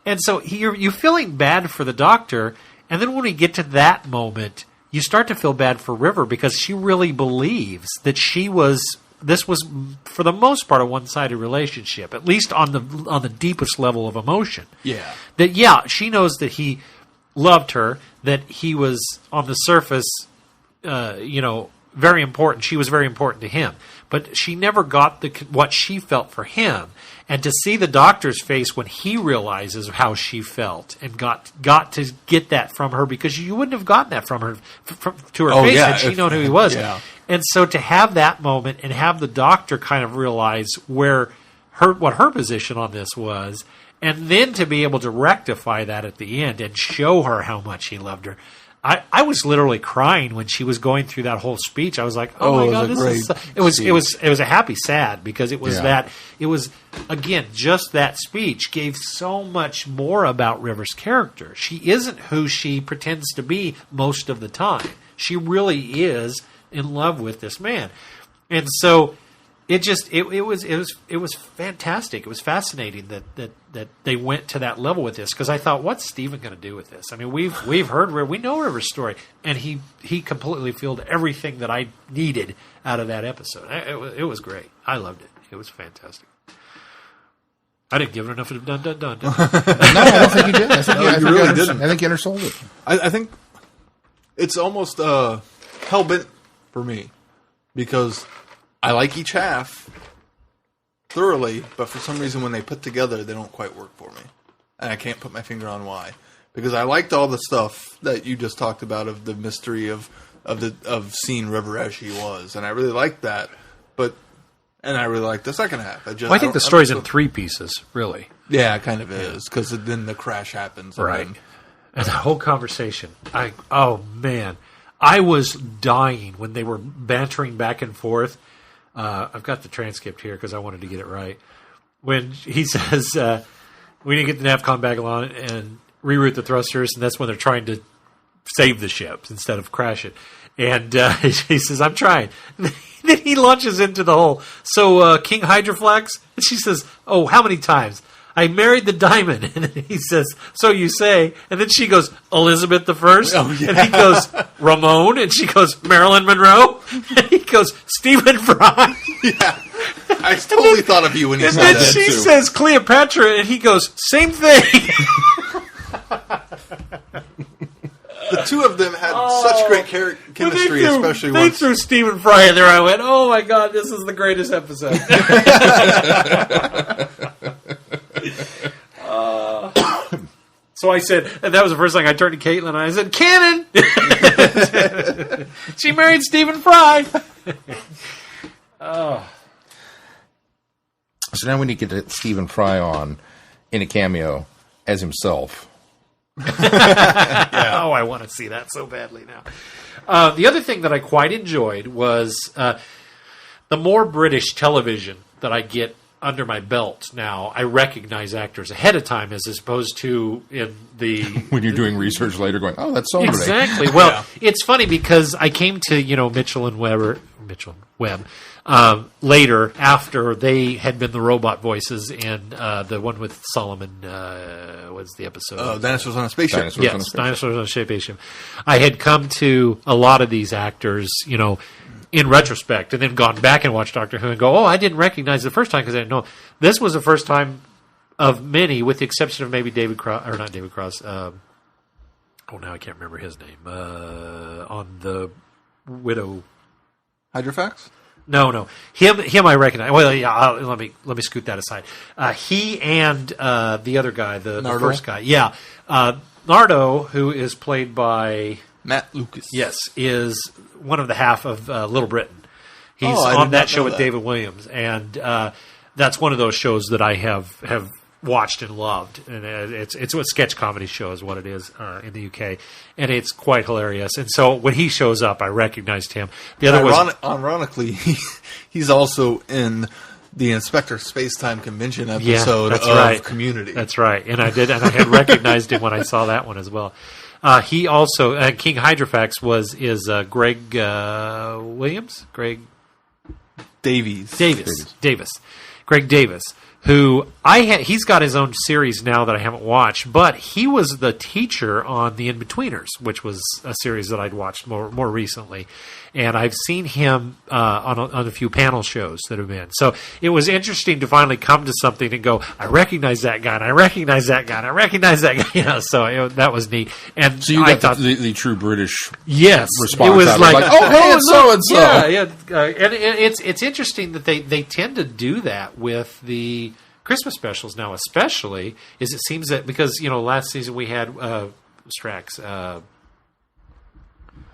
And so you're feeling bad for the doctor. And then when we get to that moment, you start to feel bad for River, because she really believes that this was for the most part a one-sided relationship, at least on the deepest level of emotion. Yeah. That she knows that he loved her, that he was on the surface, very important. She was very important to him, but she never got what she felt for him. And to see the doctor's face when he realizes how she felt and got to get that from her, because you wouldn't have gotten that from her to her face had she known who he was. Yeah. And so to have that moment and have the doctor kind of realize what her position on this was, and then to be able to rectify that at the end and show her how much he loved her. I was literally crying when she was going through that whole speech. I was like, "Oh my God, it was a happy sad," because it was again, just that speech gave so much more about River's character. She isn't who she pretends to be most of the time. She really is in love with this man, and so it was fantastic. It was fascinating that they went to that level with this, because I thought, what's Steven going to do with this? I mean, we know River's story, and he completely filled everything that I needed out of that episode. It was great. I loved it. It was fantastic. I didn't give it enough of dun. No, I don't think you did. I think you really didn't. I think you undersold it. I think it's almost hell-bent for me, because I like each half thoroughly, but for some reason when they put together, they don't quite work for me. And I can't put my finger on why. Because I liked all the stuff that you just talked about, of the mystery of seeing River as she was. And I really liked that. And I really liked the second half. I think the story's in 3 pieces, really. Yeah, it kind of is, because then the crash happens. Right. And the whole conversation. Oh, man. I was dying when they were bantering back and forth. I've got the transcript here because I wanted to get it right. When he says, we need to get the NAVCOM back on and reroute the thrusters, and that's when they're trying to save the ship instead of crash it. And he says, I'm trying. Then he launches into the whole, King Hydroflex? And she says, oh, how many times? I married the diamond. And then he says, so you say. And then she goes, Elizabeth the First. Oh, yeah. And he goes, Ramon. And she goes, Marilyn Monroe. And he goes, Stephen Fry. Yeah. I totally thought of you when he said that. And then she says, Cleopatra. And he goes, same thing. The two of them had such great chemistry, especially they once threw Stephen Fry in there. I went, oh my God, this is the greatest episode. So I said, and that was the first thing I turned to Caitlin, and I said, Cannon! She married Stephen Fry! So now we need to get Stephen Fry on in a cameo as himself. Yeah. Oh, I want to see that so badly now. The other thing that I quite enjoyed was the more British television that I get under my belt now, I recognize actors ahead of time as opposed to in the... when you're doing research later going, oh, that's somebody. Exactly. Well, it's funny because I came to, Mitchell and Webb, later after they had been the robot voices in the one with Solomon, what's the episode? Dinosaurs on a Spaceship. Dinosaurs on a Spaceship. I had come to a lot of these actors, in retrospect, and then gone back and watched Doctor Who and go, I didn't recognize the first time because I didn't know. This was the first time of many, with the exception of maybe David Cross, or not David Cross. Now I can't remember his name. On the Widow. Hydrofax? No. Him I recognize. Well, yeah, let me scoot that aside. He and the other guy, the first guy. Yeah. Nardo, who is played by... Matt Lucas. Yes, is one of the half of Little Britain. He's on that show with David Williams, and that's one of those shows that I have watched and loved. And it's a sketch comedy show is what it is in the UK, and it's quite hilarious. And so when he shows up, I recognized him. The other ironically, he's also in the Inspector Spacetime Convention episode of Community. That's right, and I had recognized him when I saw that one as well. He also King Hydrofax is Greg Williams, Greg Davis, Greg Davis, who he's got his own series now that I haven't watched, but he was the teacher on The In-Betweeners, which was a series that I'd watched more recently. And I've seen him on a few panel shows that have been. So it was interesting to finally come to something and go, I recognize that guy, and I recognize that guy, and I recognize that guy. So that was neat. And so you got the true British response. It was like oh, hey, it's so-and-so. Yeah. And it's interesting that they tend to do that with the Christmas specials now, especially, is it seems that because, last season we had Strax...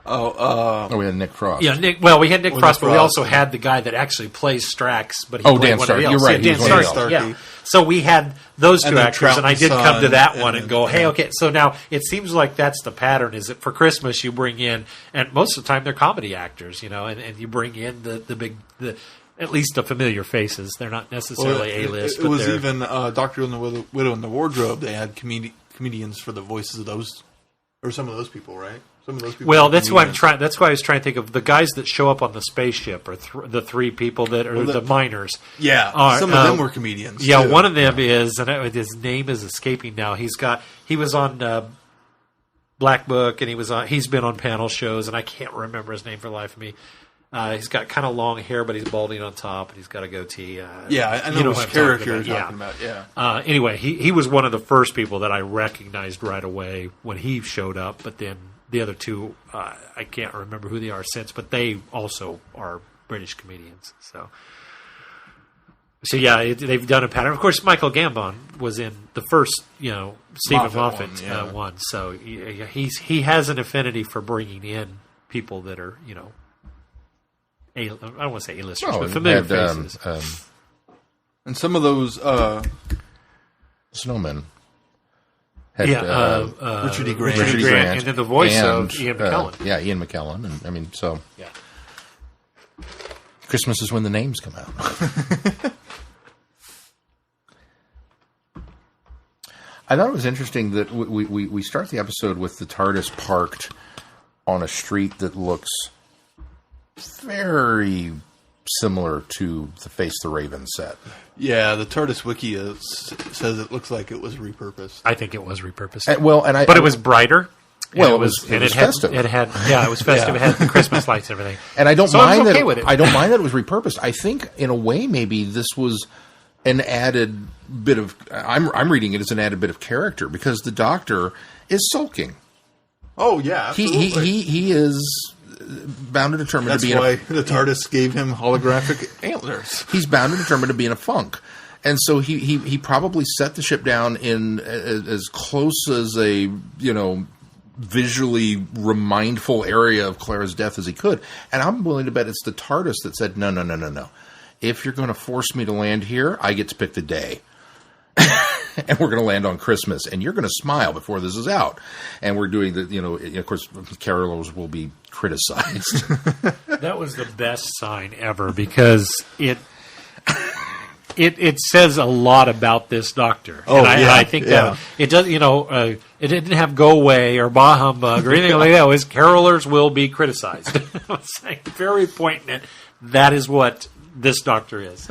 we had Nick Frost. Yeah, we had Nick Frost, but we also had the guy that actually plays Strax. But he played Dan one Starkey. else. You're right. Dan Starkey. Yeah. So we had those two actors, and I did come to that one and go, hey, okay. So now it seems like that's the pattern. Is that for Christmas you bring in, and most of the time they're comedy actors, and you bring in the big at least the familiar faces. They're not necessarily A-list. It was even Dr. and the Widow in the Wardrobe. They had comedians for the voices of those, or some of those people, right? Some of those people. Well, that's why That's why I was trying to think of the guys that show up on the spaceship, or the three people that are the miners. Yeah, some of them were comedians. Yeah, too. One of them is, and his name is escaping now. He was on Black Book, and he's been on panel shows, and I can't remember his name for the life of me. He's got kind of long hair, but he's balding on top, and he's got a goatee. I know which character you're talking about. Yeah. Anyway, he was one of the first people that I recognized right away when he showed up, but then the other two, I can't remember who they are since, but they also are British comedians. So yeah, they've done a pattern. Of course, Michael Gambon was in the first, Stephen Moffat one. So he has an affinity for bringing in people that are, I don't want to say A-listers, but familiar faces. And some of those snowmen. Richard E. Grant. And then the voice of Ian McKellen. Ian McKellen. And Yeah. Christmas is when the names come out. I thought it was interesting that we start the episode with the TARDIS parked on a street that looks very similar to the Face the Raven set. Yeah, the TARDIS wiki says it looks like it was repurposed. I think it was repurposed. But it was brighter. Well, it was festive. It had it was festive. It had the Christmas lights and everything. And I don't mind that. With it. I don't mind that it was repurposed. I think, in a way, maybe this was an added bit of. I'm reading it as an added bit of character because the Doctor is sulking. Oh yeah, absolutely. He is bound and determined to be. That's why the TARDIS gave him holographic antlers. He's bound and determined to be in a funk, and so he probably set the ship down in as close as a visually remindful area of Clara's death as he could. And I'm willing to bet it's the TARDIS that said, no. If you're going to force me to land here, I get to pick the day. And we're going to land on Christmas, and you're going to smile before this is out. And we're doing of course, carolers will be criticized. That was the best sign ever because it says a lot about this doctor. Oh, and yeah, I think yeah. that it does. It didn't have "go away" or "bah humbug" or anything like that. It was "carolers will be criticized." It's like very poignant. That is what this doctor is.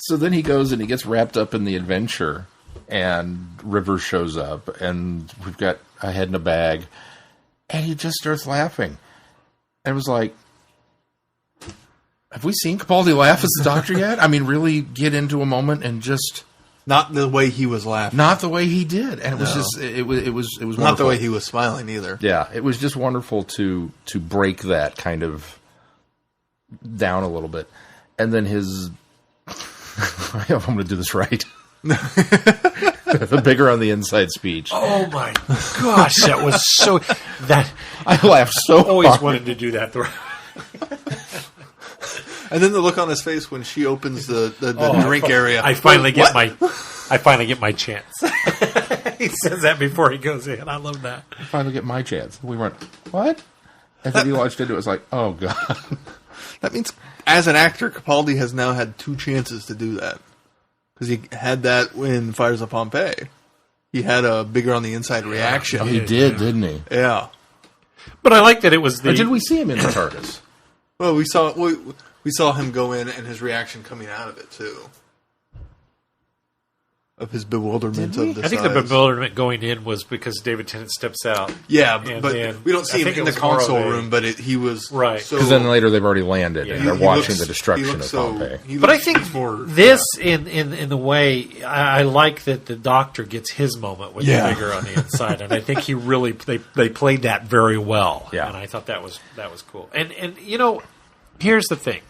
So then he goes and he gets wrapped up in the adventure, and River shows up, and we've got a head in a bag, and he just starts laughing. And it was like, have we seen Capaldi laugh as the doctor yet? I mean, really get into a moment and just Not the way he was laughing. not the way he did, and it was just it was wonderful. Not the way he was smiling either. Yeah, it was just wonderful to break that kind of down a little bit, and then his. I'm going to do this right. The bigger on the inside speech. Oh my gosh, that was so that I laughed so always hard. wanted to do that. And then the look on his face when she opens the drink area. I finally get What? my chance. He says that before he goes in. I love that. I finally get my chance. We went, what? And then he launched into it. It was like, oh god. That means, as an actor, Capaldi has now had 2 chances to do that. Because he had that in Fires of Pompeii. He had a bigger on the inside reaction. Oh, he did, didn't he? Yeah. But I like that it was the. Or did we see him in the TARDIS? Well, we saw him go in and his reaction coming out of it too. Of his bewilderment of the I think the size. bewilderment going in was because David Tennant steps out. Yeah, And but then we don't see I him think in it the was more of console a- room. But he was Right. So, Because then later they've already landed Yeah. and they're he watching looks- the destruction he of looks so- Pompeii. he But I looks think more, this, in the way, I like that the Doctor gets his moment with Yeah. the bigger on the inside, and I think he really they played that very well. Yeah. And I thought that was cool. And here's the thing.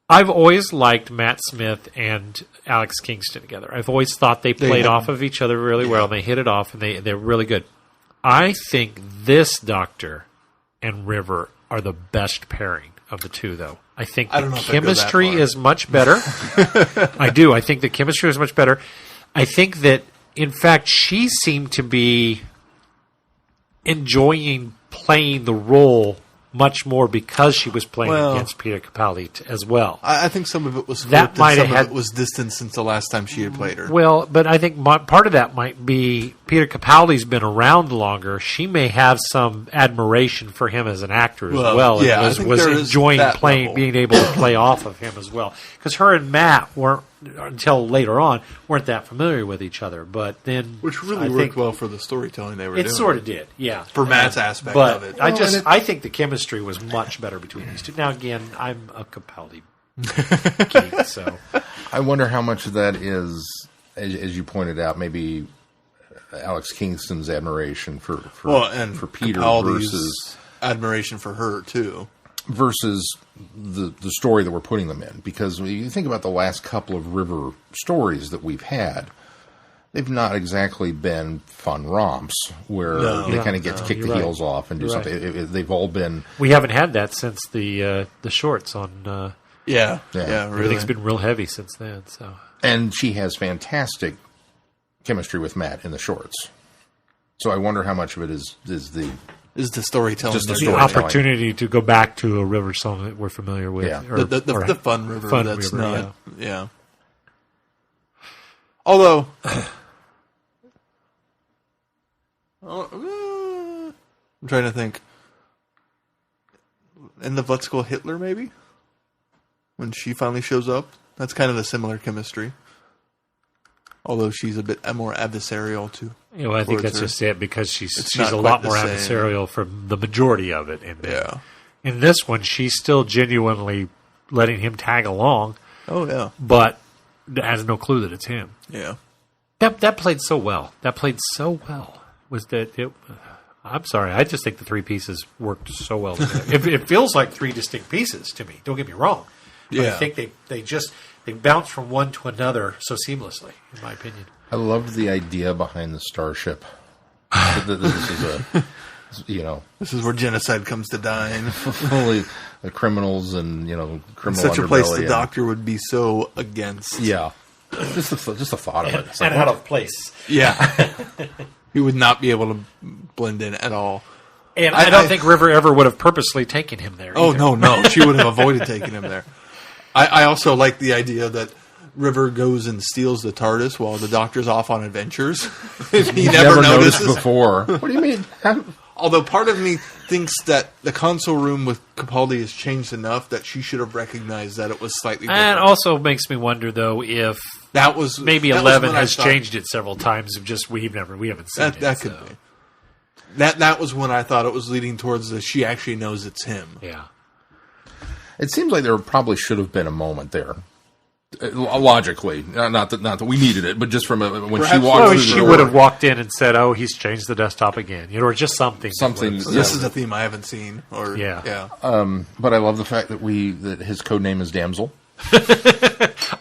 I've always liked Matt Smith and Alex Kingston together. I've always thought they played off of each other really well, and they hit it off, and they're really good. I think this Doctor and River are the best pairing of the two, though. I think I don't the know if I'd go that chemistry far. is much better. I do. I think the chemistry is much better. I think that, in fact, she seemed to be enjoying playing the role much more because she was playing Well, against Peter Capaldi as well. I think some of it was That scripted, might have some had- of it was distant since the last time she had played her. Well, but I think part of that might be Peter Capaldi's been around longer. She may have some admiration for him as an actor as well. yeah, I and think was there is enjoying that playing, level. being able to play off of him as well. Because her and Matt weren't until later on weren't that familiar with each other. But then, Which really I worked think well for the storytelling they were it doing. sort of did, yeah, For Matt's aspect but of it. I think the chemistry was much better between these two. Now again, I'm a Capaldi geek, so. I wonder how much of that is, as you pointed out, maybe Alex Kingston's admiration for Peter Capaldi's versus admiration for her too. the story that we're putting them in. Because when you think about the last couple of River stories that we've had, they've not exactly been fun romps where they kind of get to kick the you're right. heels off and do You're something. They've all been... We haven't had that since the shorts on. Yeah, Yeah. really. Everything's been real heavy since then. So And she has fantastic chemistry with Matt in the shorts. So I wonder how much of it is the... is the storytelling. Just the they're the doing. storytelling. opportunity to go back to a river song that we're familiar with, Yeah. or, The fun river. Fun That's river, not. Yeah. Although, I'm trying to think. In the Vutzkel Hitler, maybe when she finally shows up, that's kind of a similar chemistry. Although she's a bit more adversarial too. You know, I think towards that's her. just it because she's not a quite lot the more same. adversarial from the majority of it. And Yeah. in this one, she's still genuinely letting him tag along, Oh yeah. but has no clue that it's him. Yeah. That played so well. That played so well. Was that it? I'm sorry. I just think the three pieces worked so well together. It feels like three distinct pieces to me. Don't get me wrong. But I Yeah. think they bounce from one to another so seamlessly, in my opinion. I loved the idea behind the starship. This is a, This is where genocide comes to dying. fully the criminals and, criminal Such a place underbelly the and- Doctor would be so against. Yeah. Just the thought of it. It's like, And out of place. Yeah. He would not be able to blend in at all. And I don't think River ever would have purposely taken him there. Oh, either. no. She would have avoided taking him there. I also like the idea that River goes and steals the TARDIS while the Doctor's off on adventures. He never noticed notices. before. What do you mean? Although part of me thinks that the console room with Capaldi has changed enough that she should have recognized that it was slightly different. And also makes me wonder, though, if that was maybe that 11 was has changed it several times. Just we haven't seen it. That could be. That was when I thought it was leading towards the she actually knows it's him. Yeah. It seems like there probably should have been a moment there. Logically, not that we needed it, but just from when she walked through the door. She would have walked in and said, "Oh, he's changed the desktop again," or just something. This is a theme I haven't seen. Or yeah. But I love the fact that his code name is Damsel.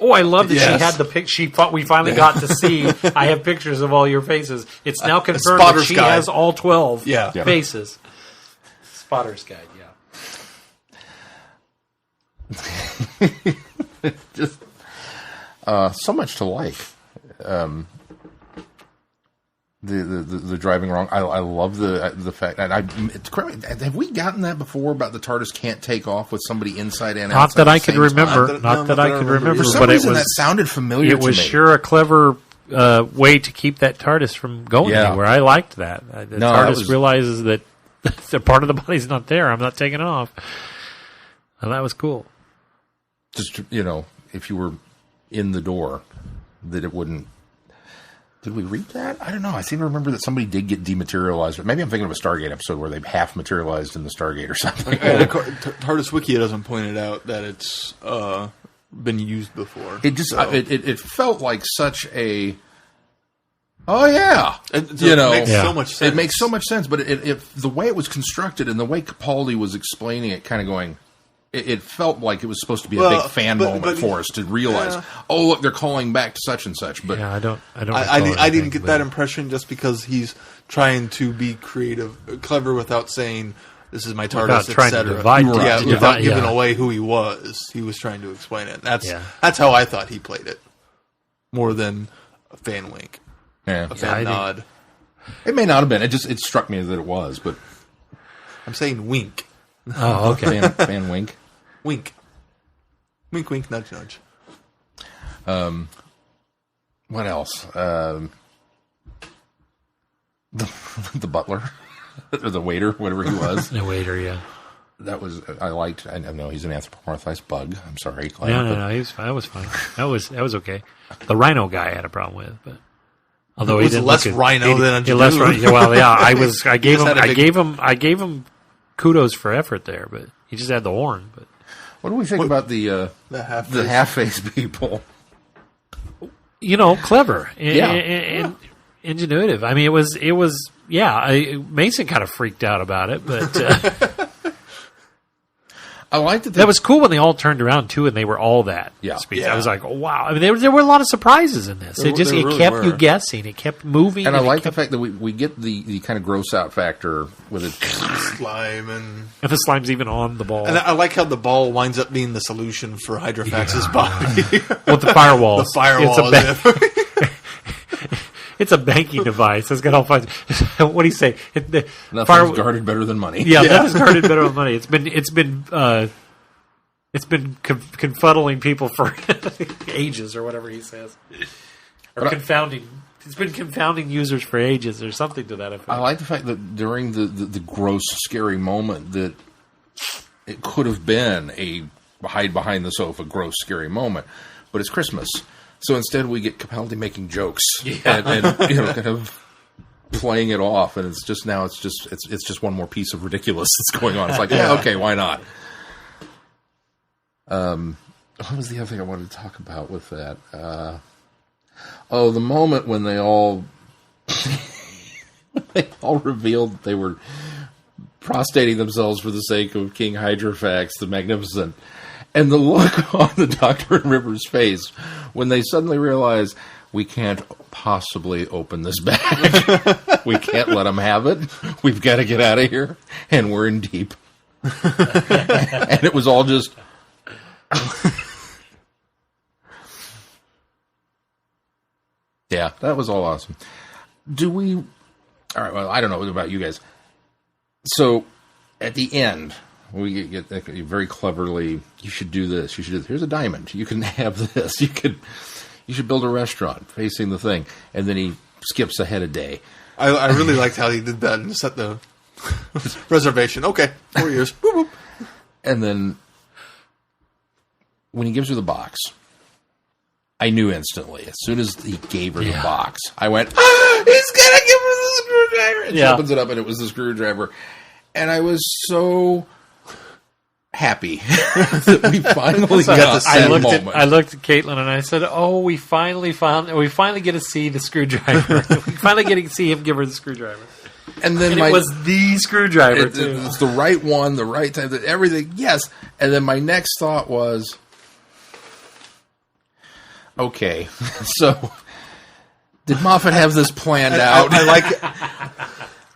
Oh, I love that she had the pic. We finally got to see. I have pictures of all your faces. It's now confirmed that she has all 12 faces. Spotter's Guide, Just so much to like. The driving wrong. I love the fact that have we gotten that before about the TARDIS can't take off with somebody inside and outside? Not that I could remember. Not that I could remember. For some reason, that sounded familiar. It was to me. sure a clever way to keep that TARDIS from going anywhere. I liked that. The TARDIS realizes that the part of the body's not there. I'm not taking it off. And that was cool. Just if you were in the door, that it wouldn't. Did we read that? I don't know. I seem to remember that somebody did get dematerialized. But maybe I'm thinking of a Stargate episode where they half materialized in the Stargate or something. TARDIS Wiki doesn't point it out that it's been used before. It just it felt like such a. Oh yeah, it makes so much sense. It makes so much sense, but the way it was constructed and the way Capaldi was explaining it, kind of going. It felt like it was supposed to be a big fan moment for us to realize. Oh, look, they're calling back to such and such. But I don't. I didn't get that impression just because he's trying to be clever without saying this is my TARDIS, etc. Without giving away who he was. He was trying to explain it. That's how I thought he played it, more than a fan wink, a fan nod. It may not have been. It struck me that it was, but I'm saying wink. Oh, okay. Fan wink. Wink. Wink, wink, nudge, nudge. What else? The butler. Or the waiter, whatever he was. The waiter, yeah. That was, I liked, I know he's an anthropomorphized bug. I'm sorry, Clay. No, he was fine. That was fine. That was okay. The rhino guy I had a problem with, but. Although he didn't less rhino than a less rhino. Well, yeah, I gave him kudos for effort there, but he just had the horn. But what do we think about the half-face people? Clever and ingenuitive. I mean, it was Mason kind of freaked out about it, but I liked it. That was cool when they all turned around too, and they were all that. Yeah. I was like, oh, wow. I mean, there were a lot of surprises in this. It really kept you guessing. It kept moving. And I like the fact that we get the kind of gross out factor with it. Slime and the slime's even on the ball. And I like how the ball winds up being the solution for Hydrofax's body. Well, the firewall. The firewall. It's a banking device. It's got all kinds. What do you say? Nothing's guarded better than money. Yeah, nothing's guarded better than money. It's been confuddling people for ages, or whatever he says, or confounding. It's been confounding users for ages, or something to that effect. I like the fact that during the gross, scary moment, that it could have been a hide behind the sofa, gross, scary moment, but it's Christmas. So instead, we get Capaldi making jokes and kind of playing it off, and it's just one more piece of ridiculous that's going on. It's like, okay, why not? What was the other thing I wanted to talk about with that? The moment when they all revealed that they were prostrating themselves for the sake of King Hydrofax the Magnificent. And the look on the Doctor and River's face when they suddenly realize we can't possibly open this bag. We can't let them have it. We've got to get out of here. And we're in deep. And it was all just... Yeah, that was all awesome. All right, well, I don't know about you guys. So at the end, we get very cleverly. You should do this. You should. Here's a diamond. You can have this. You should build a restaurant facing the thing, and then he skips ahead a day. I really liked how he did that and set the reservation. Okay, 4 years. Boop, boop. And then when he gives her the box, I knew instantly. As soon as he gave her the box, I went, "Ah, he's gonna give her the screwdriver!" And she opens it up, and it was the screwdriver. And I was so happy that we finally got the moment. I looked at Caitlin and I said, "Oh, we finally get to see the screwdriver. We finally get to see him give her the screwdriver." And then it was the screwdriver. It was the right one, the right time, everything. Yes. And then my next thought was, okay, so did Moffat have this planned out? I like it.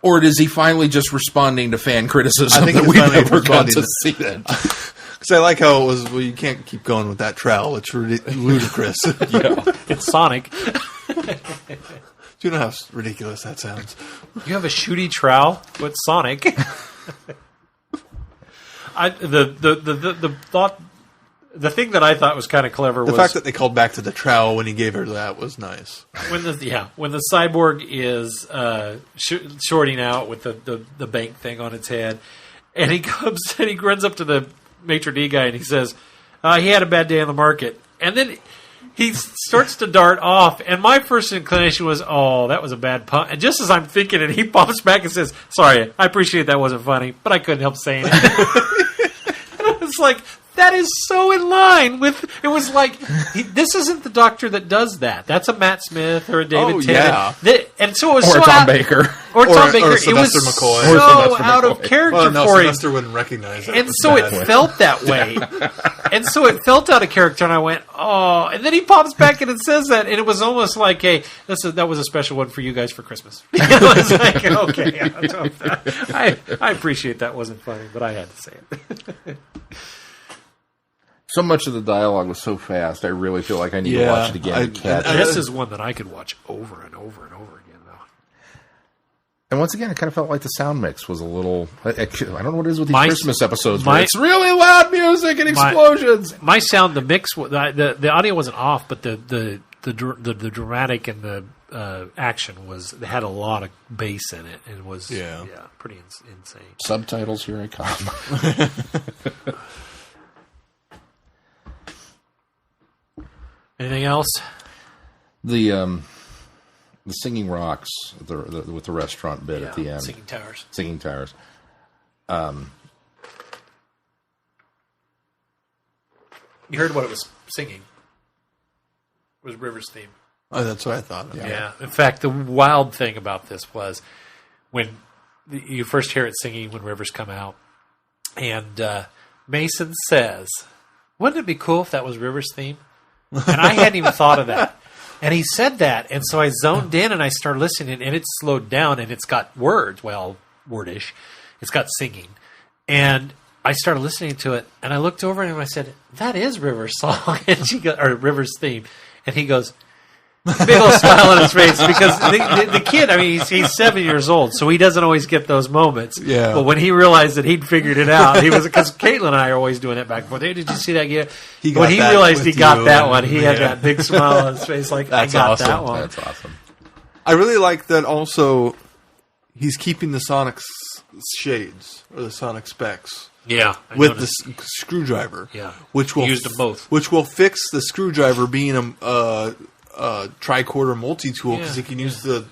Or is he finally just responding to fan criticism I think that we never got to see that? Because I like how it was, well, you can't keep going with that trowel. It's ludicrous. It's Sonic. Do you know how ridiculous that sounds? You have a shooty trowel with Sonic. The thing that I thought was kind of clever was the fact that they called back to the trowel when he gave her that was nice. When the cyborg is shorting out with the bank thing on its head, and he comes and he runs up to the maitre d' guy and he says, he had a bad day on the market, and then he starts to dart off, and my first inclination was, oh, that was a bad pun. And just as I'm thinking it, he pops back and says, sorry, I appreciate that wasn't funny, but I couldn't help saying it. And it's like, that is so in line with. It was like, this isn't the Doctor that does that. That's a Matt Smith or a David Tennant. Yeah. And so it was or so Tom Baker. Or Tom Baker. Or It was Sylvester McCoy. so out of character Well, no, for him. Sylvester wouldn't recognize it. And so it felt that way. And so it felt out of character, and I went, oh. And then he pops back in and says that, and it was almost like, hey, that was a special one for you guys for Christmas. It was like, okay. I appreciate that wasn't funny, but I had to say it. So much of the dialogue was so fast, I really feel like I need to watch it again to catch it. This is one that I could watch over and over and over again, though. And once again, it kind of felt like the sound mix was a little... I don't know what it is with these Christmas episodes, but it's really loud music and explosions. My sound, the mix, the audio wasn't off, but the dramatic and the action had a lot of bass in it, and was pretty insane. Subtitles, here I come. Anything else? The singing rocks with the restaurant bit at the end. Singing towers. You heard what it was singing. It was River's theme. Oh, that's what I thought. Yeah. In fact, the wild thing about this was when you first hear it singing when Rivers come out, and Mason says, "Wouldn't it be cool if that was River's theme?" And I hadn't even thought of that. And he said that, and so I zoned in and I started listening, and it's slowed down, and it's got words, wordish. It's got singing. And I started listening to it, and I looked over at him and I said, that is River's song, or River's theme. And he goes, big old smile on his face, because the kid, I mean, he's 7 years old, so he doesn't always get those moments. Yeah. But when he realized that he'd figured it out, he was, because Caitlin and I are always doing it back and forth. Hey, did you see that? When he realized he got that one, he had that big smile on his face, like, I got that one. That's awesome. I really like that also he's keeping the Sonic shades, or the Sonic specs. Yeah, with the screwdriver. Yeah, which will used them both. Which will fix the screwdriver being a tricorder multi-tool, because he can use a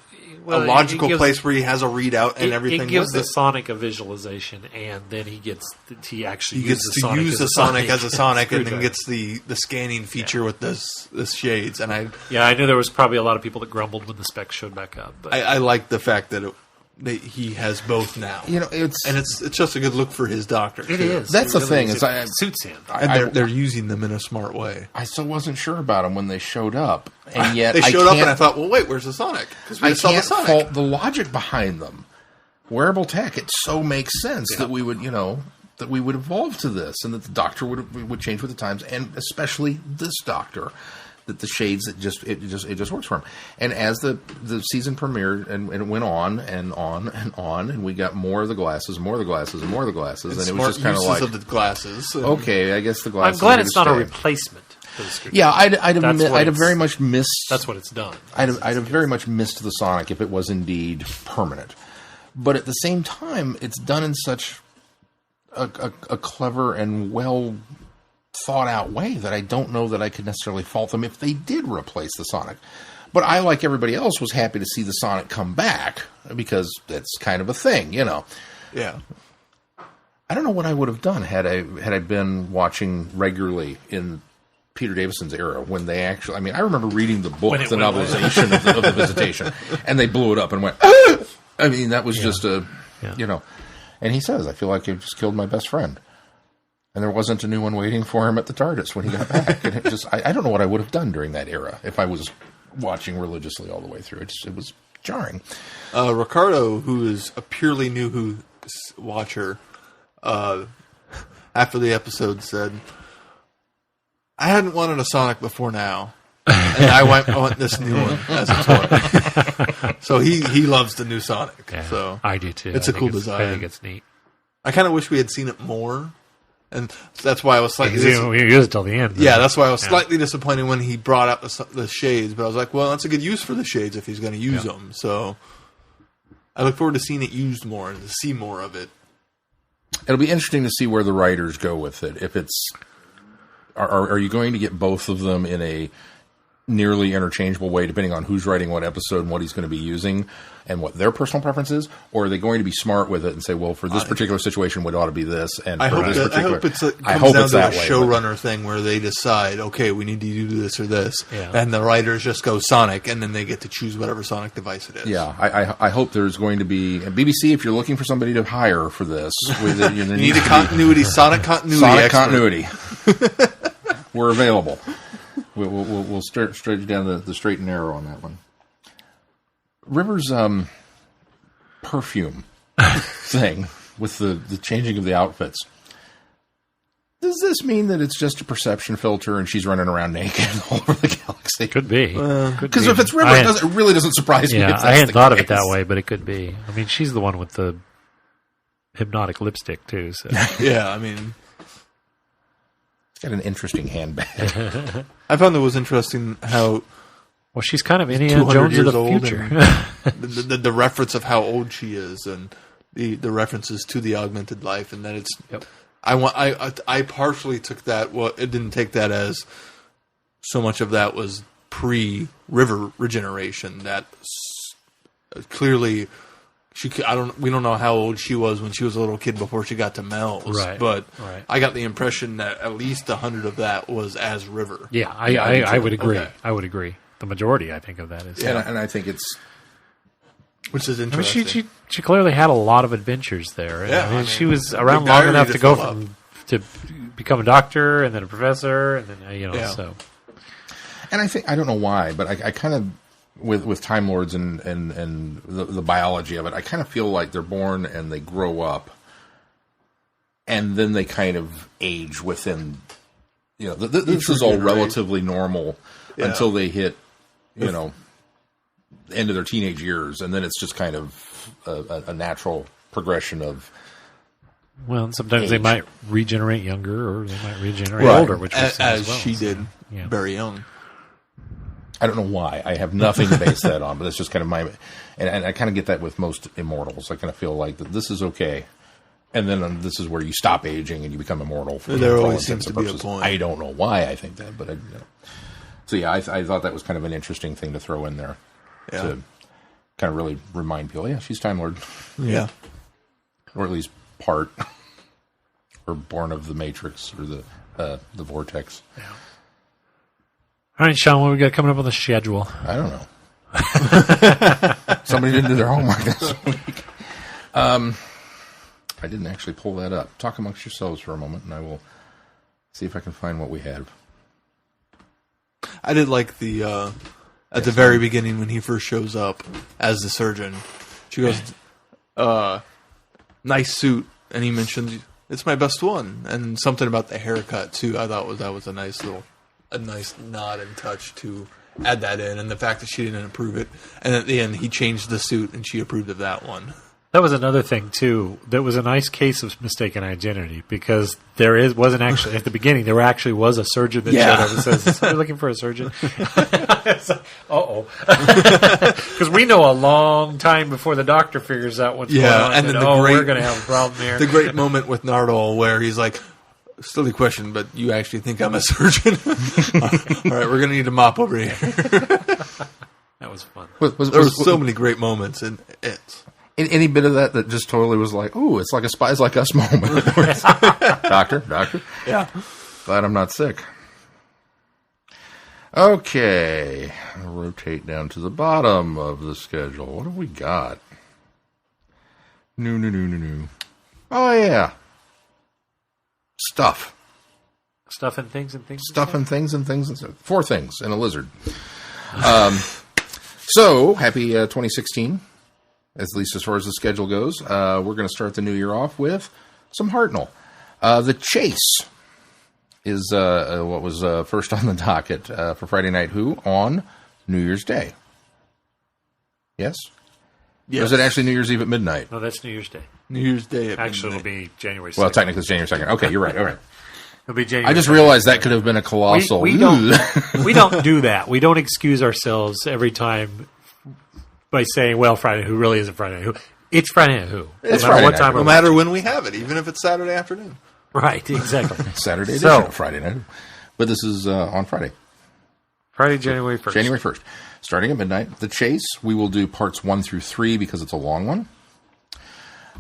logical place where he has a readout and everything. It gives the Sonic a visualization, and then he gets to use the Sonic as a Sonic, and then gets the scanning feature with the shades. And I knew there was probably a lot of people that grumbled when the specs showed back up. But I like the fact that he has both now. You know, it's just a good look for his Doctor. It is. That's the thing. It suits him, and they're using them in a smart way. I still wasn't sure about them when they showed up, and yet they showed up, and I thought, well, wait, where's the Sonic? Because we saw the Sonic. Fault the logic behind them. Wearable tech. It so makes sense that we would, that we would evolve to this, and that the Doctor would change with the times, and especially this Doctor. that the shades it just works for him. And as the season premiered and it went on and on and on, and we got more of the glasses, more of the glasses, and more of the glasses, and it was just kind of like of the glasses. Okay, I guess the glasses. I'm glad it's not a replacement for the screen. Yeah, I'd have very much missed. That's what it's done. I'd have very much missed the Sonic if it was indeed permanent. But at the same time, it's done in such a clever and well thought out way that I don't know that I could necessarily fault them if they did replace the Sonic. But I, like everybody else, was happy to see the Sonic come back because that's kind of a thing, you know. Yeah. I don't know what I would have done had I been watching regularly in Peter Davison's era when they actually. I mean, I remember reading the book, the novelization of the Visitation, and they blew it up and went. Ah! I mean, that was just you know. And he says, "I feel like I've just killed my best friend." And there wasn't a new one waiting for him at the TARDIS when he got back. And it just, I don't know what I would have done during that era if I was watching religiously all the way through. It was jarring. Ricardo, who is a purely new Who watcher, after the episode said, I hadn't wanted a Sonic before now. And I want this new one as a toy. So he loves the new Sonic. Yeah, so I do too. It's a cool design. I think it's neat. I kind of wish we had seen it more. And that's why I was slightly we used it till the end. Yeah, that's why I was slightly disappointed when he brought out the shades. But I was like, well, that's a good use for the shades if he's going to use them. So I look forward to seeing it used more and to see more of it. It'll be interesting to see where the writers go with it. If it's are you going to get both of them in a nearly interchangeable way, depending on who's writing what episode and what he's going to be using and what their personal preference is, or are they going to be smart with it and say, well, for this particular situation, it ought to be this, and I for hope this that, particular... I hope it's that showrunner thing where they decide, okay, we need to do this or this, and the writers just go Sonic, and then they get to choose whatever Sonic device it is. Yeah, I hope there's going to be... BBC, if you're looking for somebody to hire for this... you need a continuity, Sonic continuity continuity. We're available. We'll straight you down the straight and narrow on that one. River's perfume thing with the changing of the outfits. Does this mean that it's just a perception filter and she's running around naked all over the galaxy? Could be. Because if it's River, it really doesn't surprise me. Yeah, I hadn't thought of it that way, but it could be. I mean, she's the one with the hypnotic lipstick, too. So. Yeah, I mean... Got an interesting handbag. I found it was interesting how... Well, she's kind of Indiana Jones of the future. the reference of how old she is and the references to the augmented life, and that it's... Yep. I partially took that... Well, it didn't take that as so much of that was pre-River regeneration. That clearly... we don't know how old she was when she was a little kid before she got to Mel's, but I got the impression that at least 100 of that was as River. Yeah, I would agree. Okay. I would agree. The majority, I think, of that is. Yeah, and I think it's... Which is interesting. I mean, she clearly had a lot of adventures there. Yeah, I mean, she was around long enough to go to become a doctor and then a professor, and then, so... And I don't know why, but I kind of... With Time Lords and the biology of it, I kind of feel like they're born and they grow up, and then they kind of age within. This is all relatively normal until they hit, end of their teenage years, and then it's just kind of a natural progression of. Well, sometimes they might regenerate younger, or they might regenerate older, which was as she did, very young. I don't know why. I have nothing to base that on, but it's just kind of my... And I kind of get that with most immortals. I kind of feel like that this is okay. And then this is where you stop aging and you become immortal. There always seems to be a point. I don't know why I think that, but... So yeah, I thought that was kind of an interesting thing to throw in there. Yeah. To kind of really remind people, she's Time Lord. Yeah. Or at least part. Or born of the Matrix or the Vortex. Yeah. All right, Sean, what we got coming up on the schedule? I don't know. Somebody didn't do their homework this week. I didn't actually pull that up. Talk amongst yourselves for a moment, and I will see if I can find what we have. I did like the at the very beginning when he first shows up as the surgeon. She goes, "Nice suit," and he mentioned it's my best one, and something about the haircut too. I thought that was a nice little a nice nod and touch to add that in, and the fact that she didn't approve it, and at the end he changed the suit and she approved of that one. That was another thing too. That was a nice case of mistaken identity because wasn't actually at the beginning. There actually was a surgeon that showed up and says, "Is somebody looking for a surgeon?" Because we know a long time before the doctor figures out what's going on. And then we're going to have a problem here. The great moment with Nardole where he's like, "Silly question, but you actually think I'm a surgeon?" All right, we're going to need a mop over here. That was fun. There were so many great moments in it. Any bit of that just totally was like, "Ooh, it's like a Spies Like Us moment." Doctor. Yeah. Glad I'm not sick. Okay. I'll rotate down to the bottom of the schedule. What have we got? No. Oh, yeah. Stuff. Stuff and things and things. Stuff and things and things and stuff. 4 things and a lizard. So, happy 2016. At least as far as the schedule goes. We're going to start the new year off with some Hartnell. The Chase is what was first on the docket for Friday Night Who on New Year's Day. Yes? Yes. Or is it actually New Year's Eve at midnight? No, that's New Year's Day. New Year's Day at Actually, midnight. it'll be January 2nd. Well, technically it's January 2nd. Okay, you're right. All right. It'll be January I just 2nd. realized that could have been a colossal... We don't do that. We don't excuse ourselves every time by saying, well, Friday Who really isn't Friday Who. It's Friday Who. It's no matter Friday what Night time Who. No matter when we have it, even if it's Saturday afternoon. Right, exactly. Saturday So- edition of Friday Night Who. But this is on Friday. Friday, January 1st. January 1st. Starting at midnight. The Chase, we will do parts 1 through 3 because it's a long one.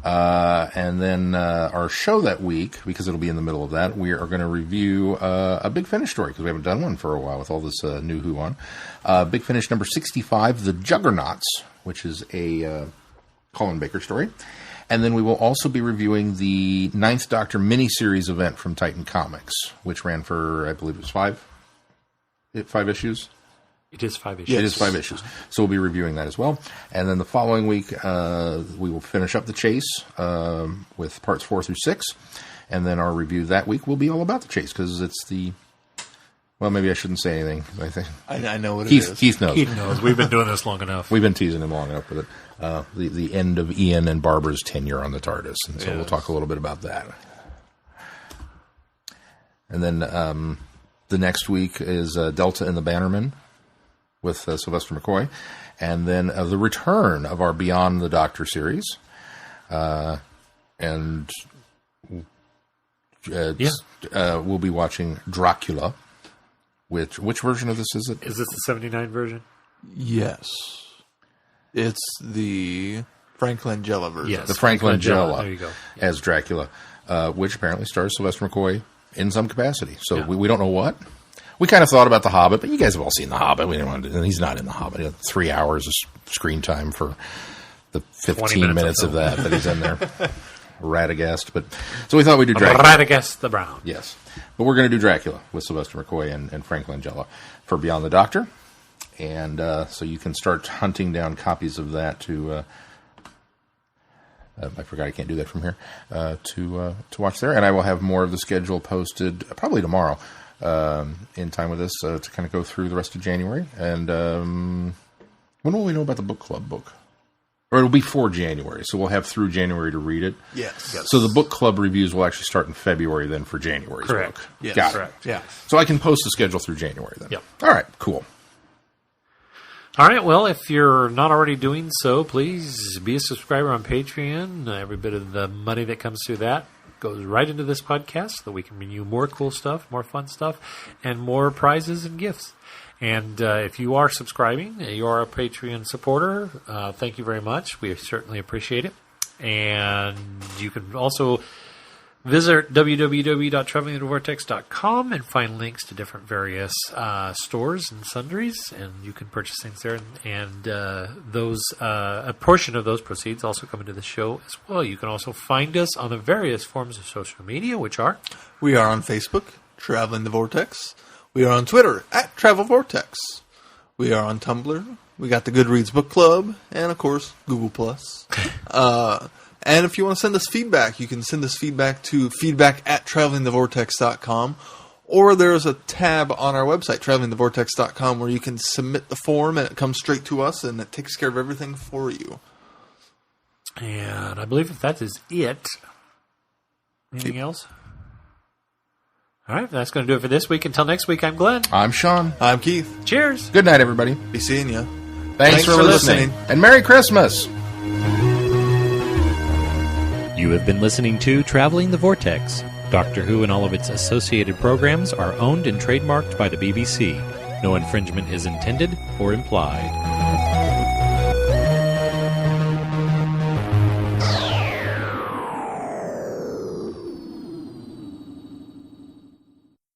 And then our show that week, because it'll be in the middle of that, we are going to review a Big Finish story, because we haven't done one for a while with all this new Who on. Big Finish number 65, The Juggernauts, which is a Colin Baker story. And then we will also be reviewing the 9th Doctor miniseries event from Titan Comics, which ran for, I believe it was 5 issues. It is 5 issues. Yeah, it is 5 issues. So we'll be reviewing that as well. And then the following week, we will finish up The Chase with parts 4 through 6. And then our review that week will be all about The Chase, because it's the... Well, maybe I shouldn't say anything. I think I know what it Keith, is. Keith knows. Keith knows. We've been doing this long enough. We've been teasing him long enough with it. The end of Ian and Barbara's tenure on the TARDIS. And so we'll talk a little bit about that. And then the next week is Delta and the Bannermen with Sylvester McCoy. And then the return of our Beyond the Doctor series. And we'll be watching Dracula. Which version of this is it? Is this the 79 version? Yes. It's the Frank Langella version. Yes. The Frank Langella There you go. as Dracula, which apparently stars Sylvester McCoy in some capacity. So we don't know what. We kind of thought about The Hobbit, but you guys have all seen The Hobbit. We didn't want to, and he's not in The Hobbit. He had 3 hours of screen time for the 15 minutes of that he's in there. Radagast. But so we thought we'd do Dracula. Radagast the Brown. Yes. But we're going to do Dracula with Sylvester McCoy and Frank Langella for Beyond the Doctor. And so you can start hunting down copies of that to... I forgot I can't do that from here. To watch there. And I will have more of the schedule posted probably tomorrow in time with this to kind of go through the rest of January. And when will we know about the book club book? Or it'll be for January, so we'll have through January to read it. Yes. So the book club reviews will actually start in February then for January's Correct. book. Yes. Got Correct. it. Yeah. So I can post the schedule through January then. Yep. All right, cool. All right. Well, if you're not already doing so, please be a subscriber on Patreon. Every bit of the money that comes through that goes right into this podcast so that we can bring you more cool stuff, more fun stuff, and more prizes and gifts. And if you are subscribing, you are a Patreon supporter, thank you very much. We certainly appreciate it. And you can also visit www.travelingthevortex.com and find links to different various stores and sundries, and you can purchase things there. And those a portion of those proceeds also come into the show as well. You can also find us on the various forms of social media, which are... We are on Facebook, Traveling the Vortex. We are on Twitter, @Travel Vortex. We are on Tumblr. We got the Goodreads Book Club. And, of course, Google+. And if you want to send us feedback, you can send us feedback to feedback@travelingthevortex.com. Or there's a tab on our website, travelingthevortex.com, where you can submit the form and it comes straight to us and it takes care of everything for you. And I believe if that is it. Anything else? All right, that's going to do it for this week. Until next week, I'm Glenn. I'm Sean. I'm Keith. Cheers. Good night, everybody. Be seeing you. Thanks for listening. And Merry Christmas. You have been listening to Traveling the Vortex. Doctor Who and all of its associated programs are owned and trademarked by the BBC. No infringement is intended or implied.